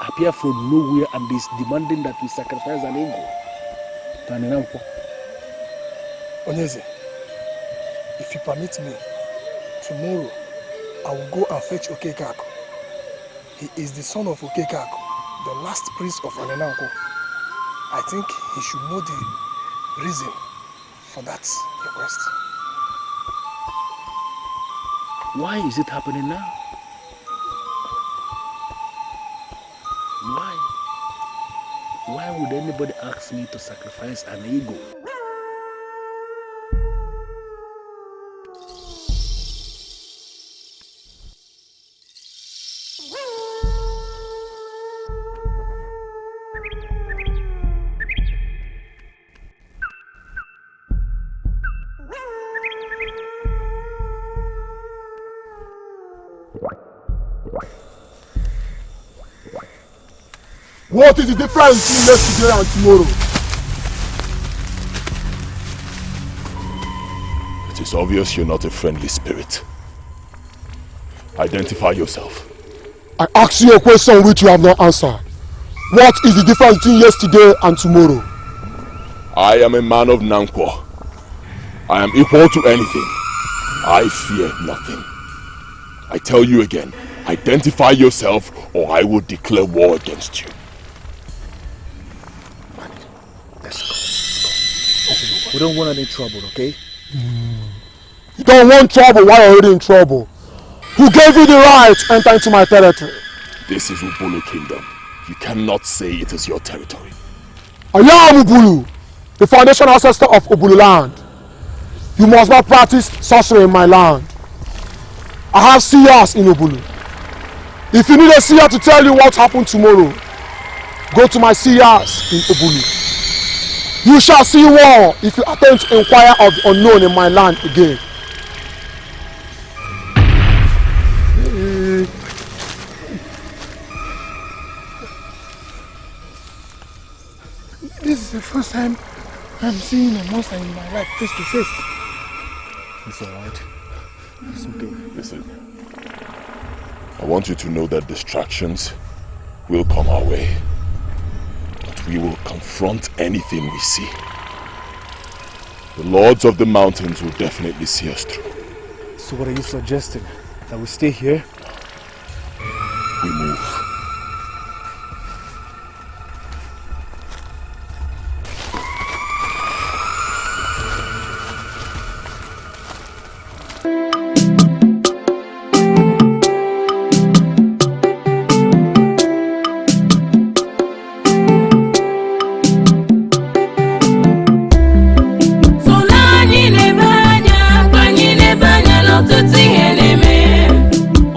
appear from nowhere and is demanding that we sacrifice an eagle to an Nnankwo? Onyeze, if you permit me, tomorrow I will go and fetch Okekaku. He is the son of Okekaku, the last priest of Nnankwo. I think he should know the reason for that request. Why is it happening now? Why? Why would anybody ask me to sacrifice an eagle? What is the difference between yesterday and tomorrow? It is obvious you're not a friendly spirit. Identify yourself. I asked you a question which you have not answered. What is the difference between yesterday and tomorrow? I am a man of Nnankwo. I am equal to anything. I fear nothing. I tell you again, identify yourself or I will declare war against you. We don't want any trouble, okay? You don't want trouble while you're already in trouble. Who gave you the right to enter into my territory? This is Ubulu Kingdom. You cannot say it is your territory. I am Ubulu, the foundation ancestor of Ubulu land. You must not practice sorcery in my land. I have seers in Ubulu. If you need a seer to tell you what happened tomorrow, go to my seers in Ubulu. You shall see war if you attempt to inquire of the unknown in my land again. This is the first time I'm seeing a monster in my life face to face. It's alright. It's okay. Listen, I want you to know that distractions will come our way. But we will confront anything we see. The lords of the mountains will definitely see us through. So what are you suggesting? That we stay here? We move.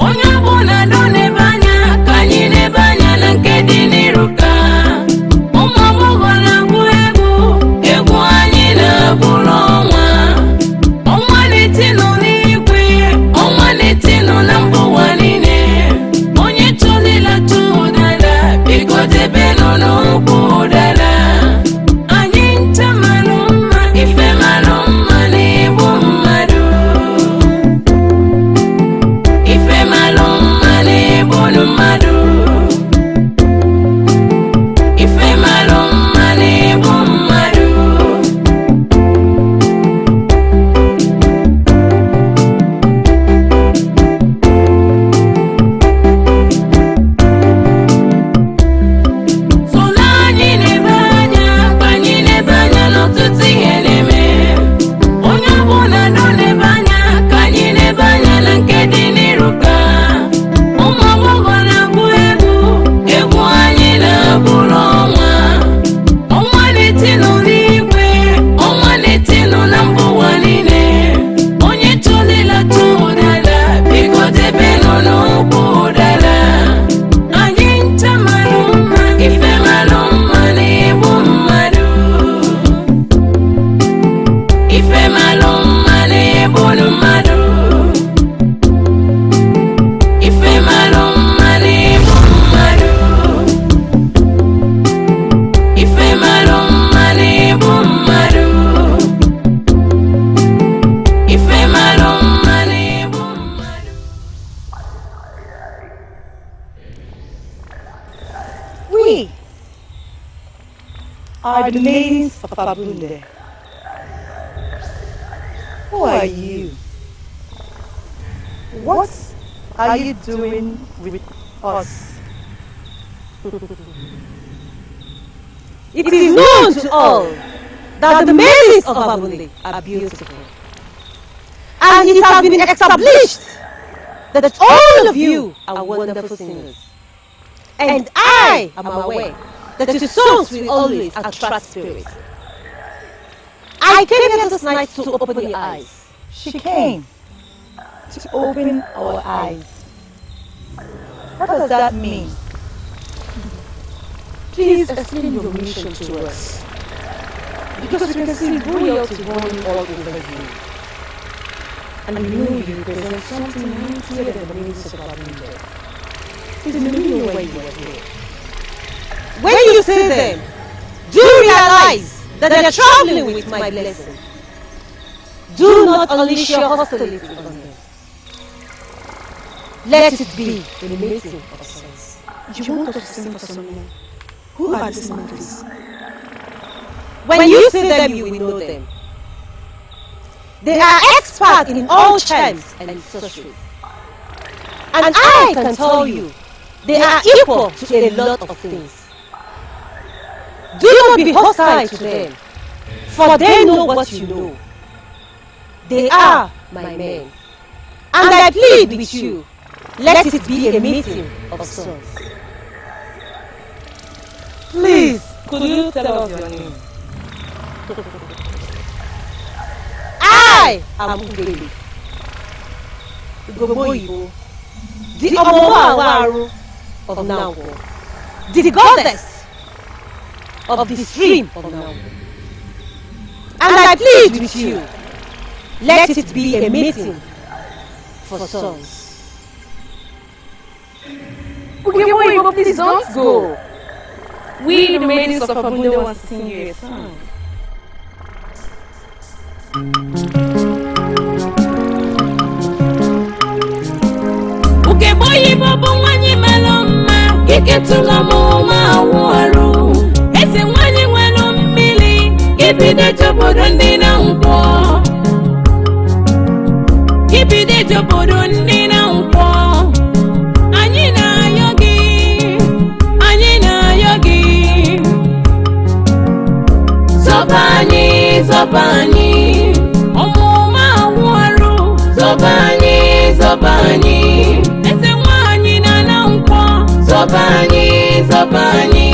Onye are the maidens of Abunde. Who are you? What are you doing with us? It is known to all that the maidens of Abunde are beautiful. And it has been established that all of you are wonderful singers. And I am aware that your songs will always attract spirits. I came here this night to open your eyes. She came to open our eyes. What does that mean? Please explain your mission to us. Because we can see royalty running all over you. And we know you represent something mightier than the maidens of Abunde. Please let me know why you are here. When you see them, do realize that they are traveling with my blessing. Do not unleash your hostility on them. Let it be the mating of sons. You want us to sing for someone? Who are these maidens? When you see them, you will know them. They are experts in all charms and sorcery. And I can tell you, they are equal to a lot of things. Do not be hostile to them, for they know what you know. They are my men. And I plead with you, let it be a meeting of sons. Please, could you tell us your name? I am Ugeli, Igbomoyibo, the Omowawaru of Nnankwo, the goddess of the stream of Nnankwo. And I plead with you, let it be a meeting for sons. Ugeboyibo, please don't go. We, the maidens of Abunde, want to sing you a song. Ugeboyibo bụ nwanyị mara mma, iketụla m ma awụ arụ. Eze nwanyị nwere mmiri, ibido obodo ndị Nnankwo. Ibido obodo ndị Nnankwo. Anyị na-ayọ gị, anyị na-ayọ gị. Zọba anyị, zọba anyị. Ọmụma awụ arụ. Zọba anyị, zọba anyị. Eze nwanyị na Nnankwo. Zọba anyị, zọba anyị.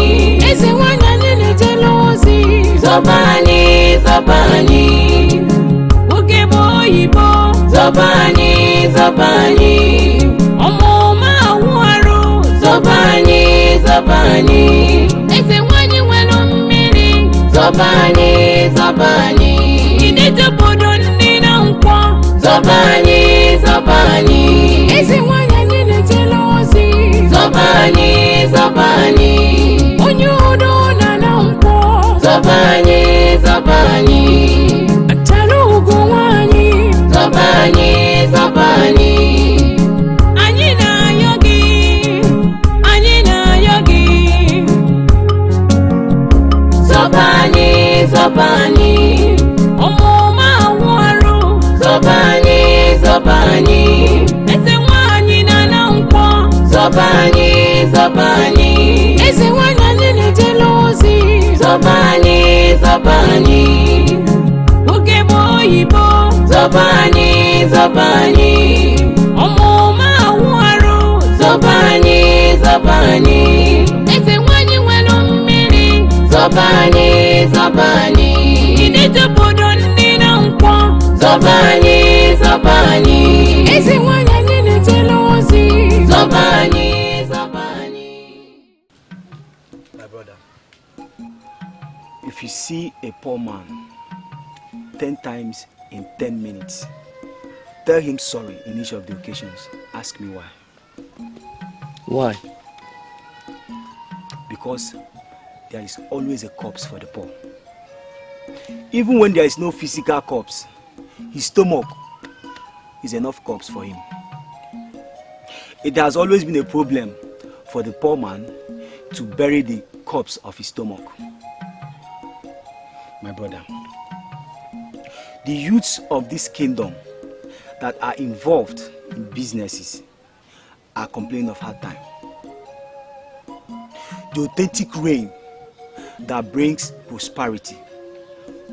Eze nwanyị anyị na-ejele ozi. Zọba anyị, zọba anyị. Ugeboyibo. Zọba anyị, zọba anyị. Ọmụma awụ arụ. Zọba anyị, zọba anyị. Eze nwanyị nwere mmiri. Zọba anyị, zọba anyị. Ideje obodo ndị Nnankwo. Zọba anyị, zọba anyị. Eze nwanyị anyị na-ejele ozi. Zọba anyị, zọba anyị. Onye udo na Nnankwo. Zọba anyị, zọba anyị. Achara ugo nwanyị. Zọba anyị, zọba anyị. Anyị na-ayọ gị, anyị na-ayọ gị. Zọba anyị, zọba anyị. Ọmụma awụ arụ. Zọba anyị, zọba anyị. Eze nwanyị na Nnankwo. Zọba anyị, zọba anyị. Eze nwanyị anyị na-ejele ozi. Zọba anyị, zọba anyị. Ugeboyibo. Zọba anyị, zọba anyị. Ọmụma awụ arụ. Zọba anyị, zọba anyị. Eze nwanyị nwere mmiri. Zọba anyị, zọba anyị. Ideje obodo ndị Nnankwo. Zọba anyị, zọba anyị. Eze nwanyị anyị na-ejele ozi. Zọba anyị, zọba anyị. My brother, if you see a poor man 10 times in 10 minutes, tell him sorry in each of the occasions. Ask me why. Why? Because there is always a corpse for the poor. Even when there is no physical corpse, his stomach is enough corpse for him. It has always been a problem for the poor man to bury the corpse of his stomach. My brother, the youths of this kingdom that are involved in businesses are complaining of hard time. The authentic rain that brings prosperity,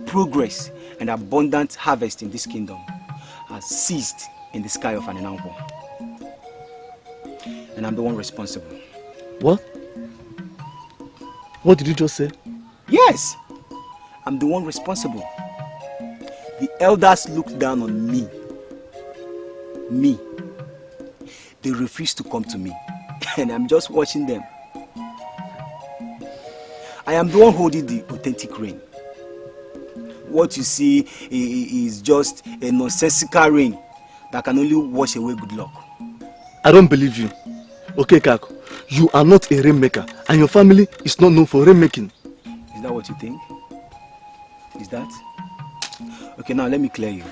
progress, and abundant harvest in this kingdom has ceased in the sky of Nnankwo. And I'm the one responsible. What? What did you just say? Yes, I'm the one responsible. The elders looked down on me. They refused to come to me. And I'm just watching them. I am the one holding the authentic rain. What you see is just a nonsensical rain that can only wash away good luck. I don't believe you. Okay, Kako, you are not a rainmaker and your family is not known for rainmaking. Is that what you think? Is that? Okay, now let me clear you.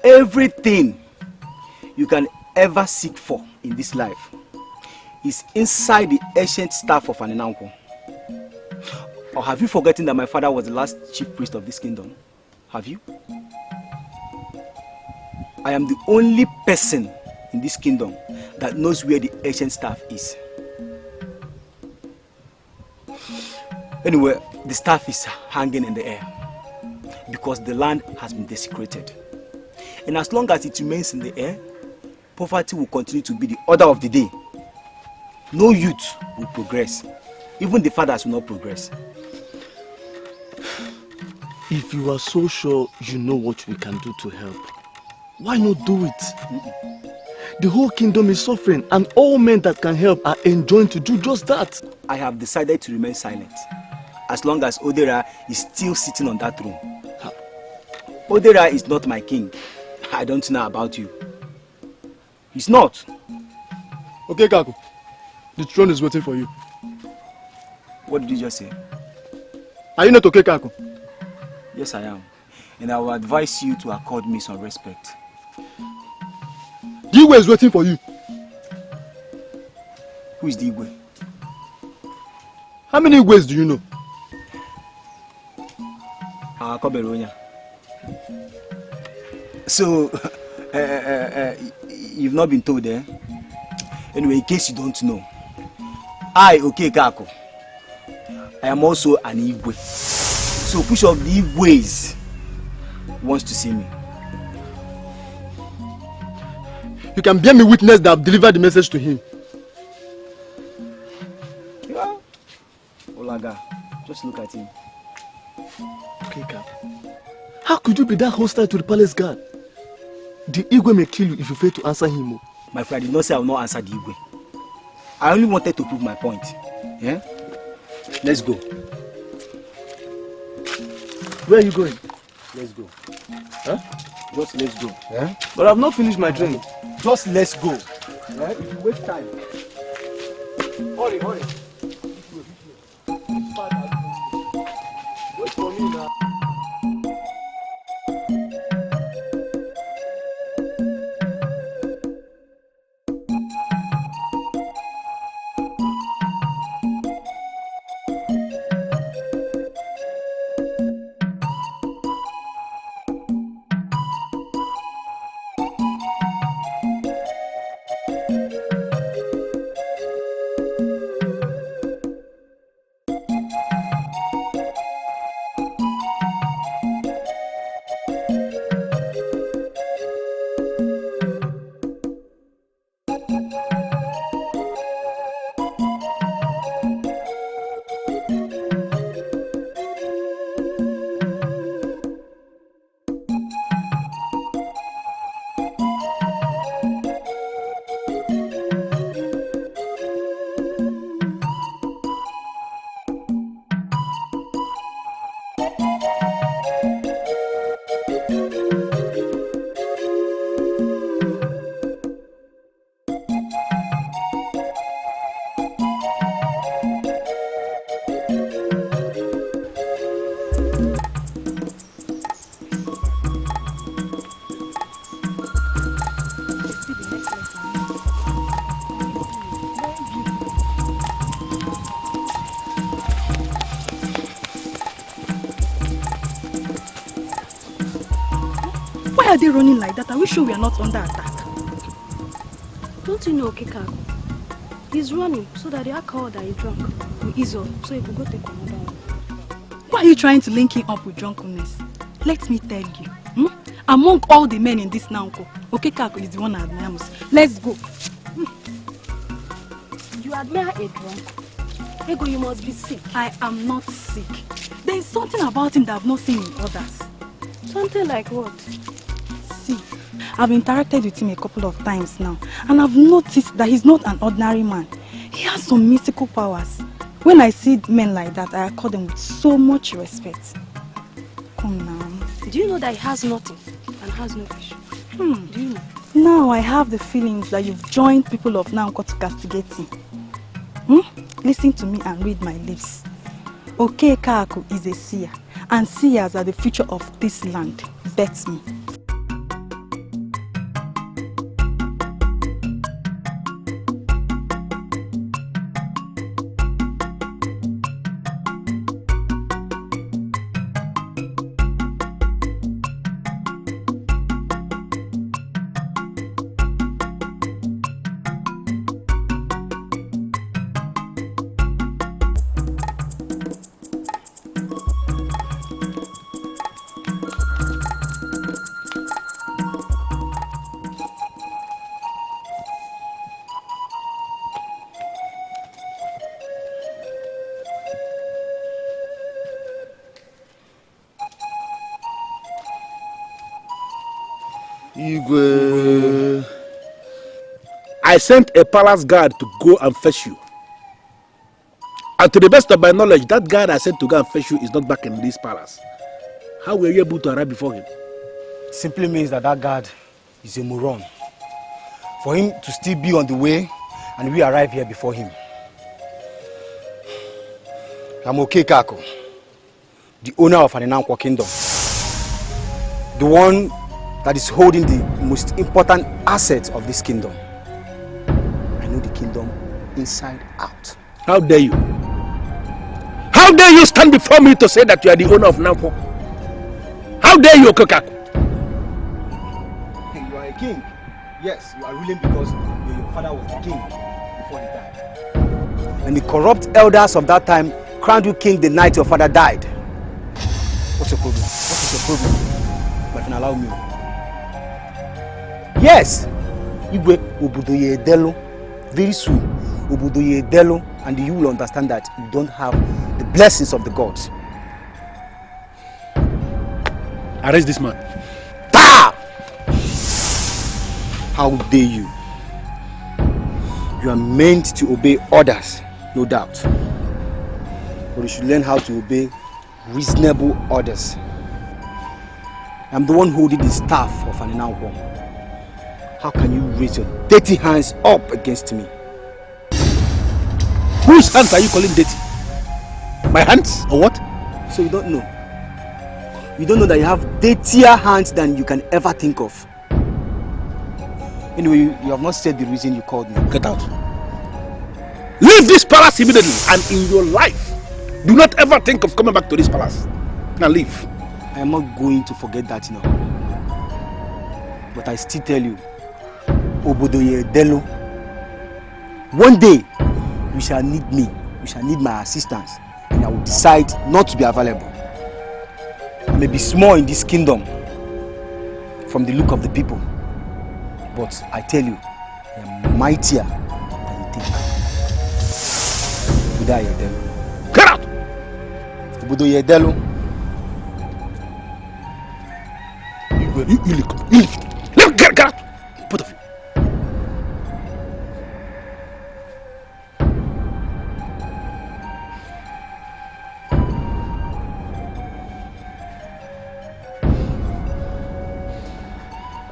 Everything you can ever seek for in this life is inside the ancient staff of Nnankwo. Or have you forgotten that my father was the last chief priest of this kingdom? Have you? I am the only person in this kingdom that knows where the ancient staff is. Anyway, the staff is hanging in the air because the land has been desecrated. And as long as it remains in the air, poverty will continue to be the order of the day. No youth will progress. Even the fathers will not progress. If you are so sure you know what we can do to help, why not do it? The whole kingdom is suffering and all men that can help are enjoying to do just that. I have decided to remain silent as long as Odera is still sitting on that throne. Odera is not my king. I don't know about you. He's not. Okay, Kaku. The throne is waiting for you. What did you just say? Are you not okay, Kaku? Yes, I am. And I will advise you to accord me some respect. The Igwe is waiting for you. Who is the Igwe? How many Igwes do you know? Koberonya. So, you've not been told, eh? Anyway, in case you don't know, I, okay, Kako, I am also an Igwe. So, which of the Igwes wants to see me? You can bear me witness that I've delivered the message to him. Yeah. Olaga, just look at him. Okay, Cap. How could you be that hostile to the palace guard? The Igwe may kill you if you fail to answer him. My friend, I did not say I will not answer the Igwe. I only wanted to prove my point. Yeah? Let's go. Where are you going? Let's go. Huh? Just let's go. Yeah? But I've not finished my drink. Just let's go. Yeah? If you waste time. Hurry, hurry. Wait for me now. Why are they running like that? Are we sure we are not under attack? Don't you know Okekaku? He's running so that the alcohol that he drank will ease up, so he will go take another one. Why are you trying to link him up with drunkenness? Let me tell you, among all the men in this Nnankwo, Okekaku is the one I admire most. Let's go. You admire a drunk? Ego, you must be sick. I am not sick. There is something about him that I have not seen in others. Something like what? See, I've interacted with him a couple of times now, and I've noticed that he's not an ordinary man. He has some mystical powers. When I see men like that, I accord them with so much respect. Come now. Do you know that he has nothing and has no fish? Do you know? Now I have the feelings that you've joined people of Nnankwo to castigate him. Listen to me and read my lips. Okekaku is a seer, and seers are the future of this land. Bet me. I sent a palace guard to go and fetch you. And to the best of my knowledge, that guard I sent to go and fetch you is not back in this palace. How were you able to arrive before him? It simply means that guard is a moron. For him to still be on the way and we arrive here before him. I'm Okekaku, the owner of an Nnankwo kingdom. The one that is holding the most important asset of this kingdom. I know the kingdom inside out. How dare you? How dare you stand before me to say that you are the owner of Nnankwo? How dare you, Okekaku? You are a king. Yes, you are ruling because your father was the king before he died. And the corrupt elders of that time crowned you king the night your father died. What's your problem? What is your problem? But if you allow me. Yes, Igwe Obudoye Edelo. Very soon, Obudoye Edelo, and you will understand that you don't have the blessings of the gods. Arrest this man. Ta! How dare you? You are meant to obey orders, no doubt. But you should learn how to obey reasonable orders. I'm the one holding the staff of an Nnankwo. How can you raise your dirty hands up against me? Whose hands are you calling dirty? My hands or what? So you don't know? You don't know that you have dirtier hands than you can ever think of. Anyway, you have not said the reason you called me. Get out. Leave this palace immediately, and in your life, do not ever think of coming back to this palace. Now leave. I am not going to forget that, you know. But I still tell you, Obudoye Edelo, one day you shall need me, you shall need my assistance, and I will decide not to be available. I may be small in this kingdom from the look of the people, but I tell you, I am mightier than you think. Obudoye Edelo. Get out! Obudoye Edelo. You leave. Get out! Both of you.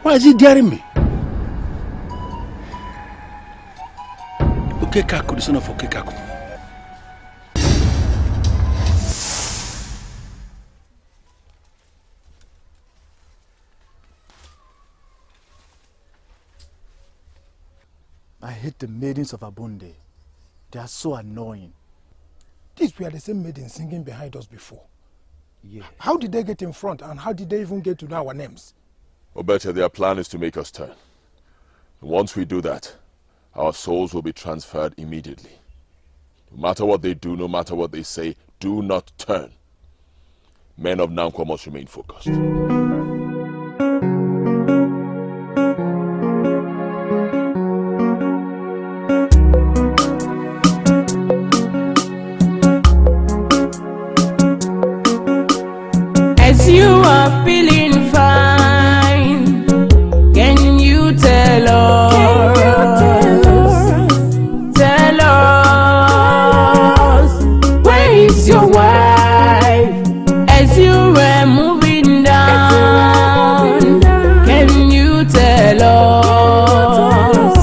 Why is he daring me? Okekaku, the son of Okekaku. I hate the maidens of Abunde. They are so annoying. These were the same maidens singing behind us before. Yeah. How did they get in front, and how did they even get to know our names? Obeche, their plan is to make us turn. And once we do that, our souls will be transferred immediately. No matter what they do, no matter what they say, do not turn. Men of Nnankwo must remain focused. As you are feeling fine, can you tell us? Tell us, where is your wife? As you were moving down, can you tell us?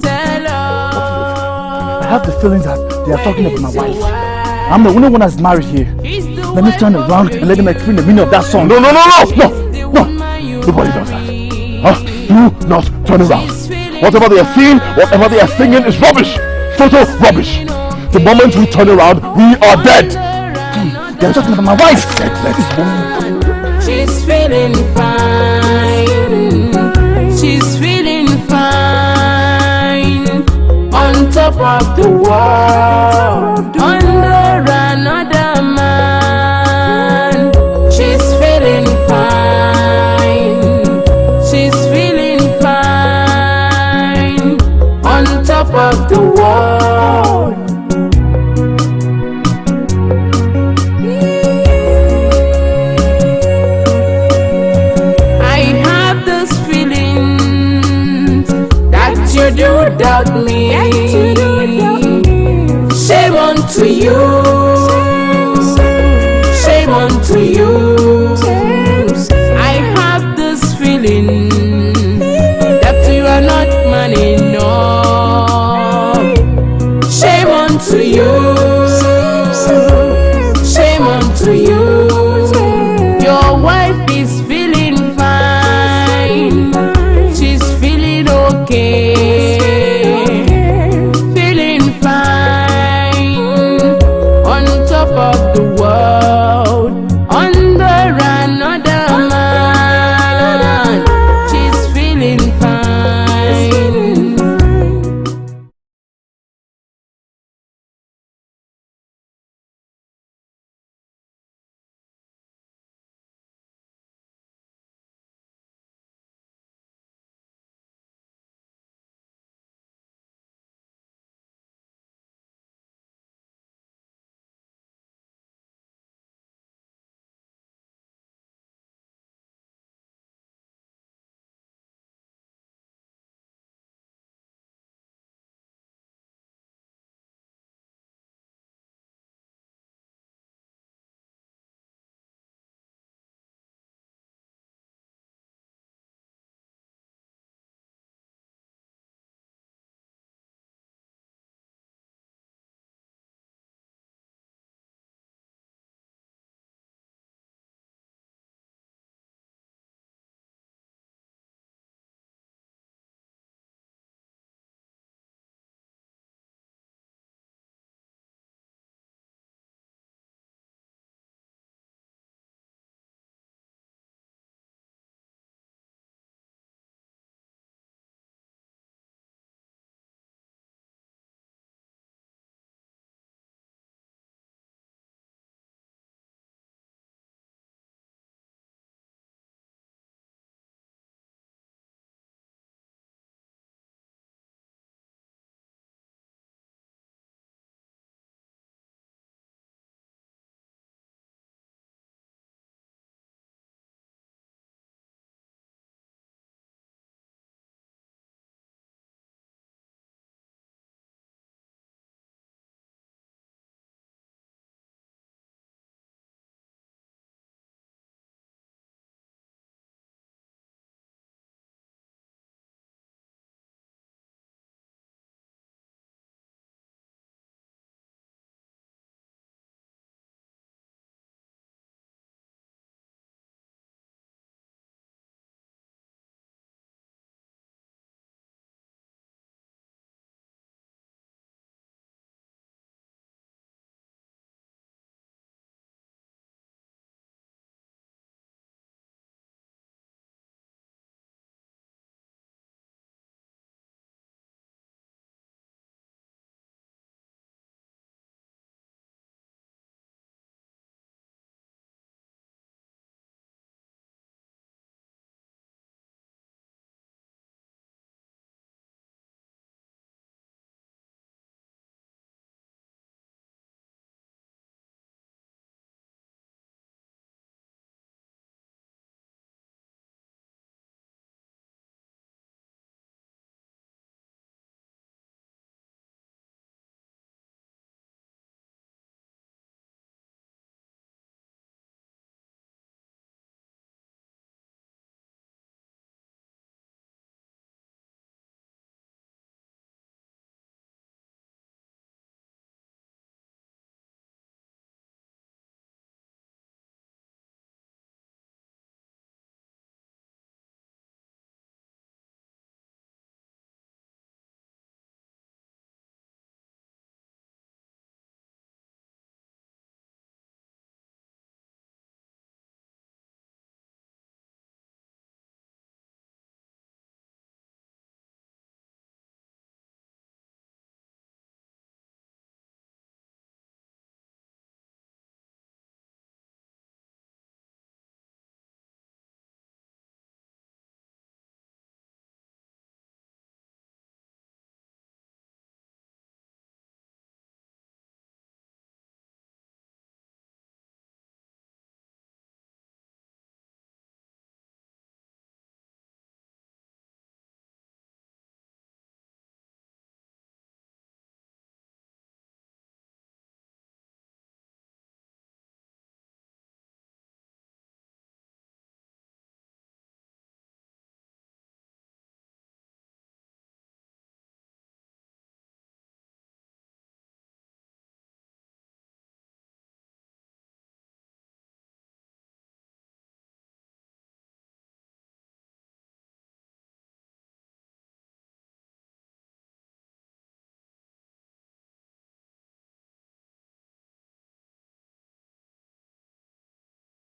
Tell us. I have the feelings that they are talking about my wife. I'm the only one that's married here. Let me turn around and let them explain the meaning of that song. No. Nobody does that. Do not turn around. Whatever they are seeing, whatever they are singing is rubbish. Total rubbish. The moment we turn around, we are dead. They're talking about my wife. She's feeling fine. She's feeling fine. On top of the world, under another man. She's feeling fine. She's feeling fine. On top of the world. You do doubt me. Shame unto you. Shame unto you.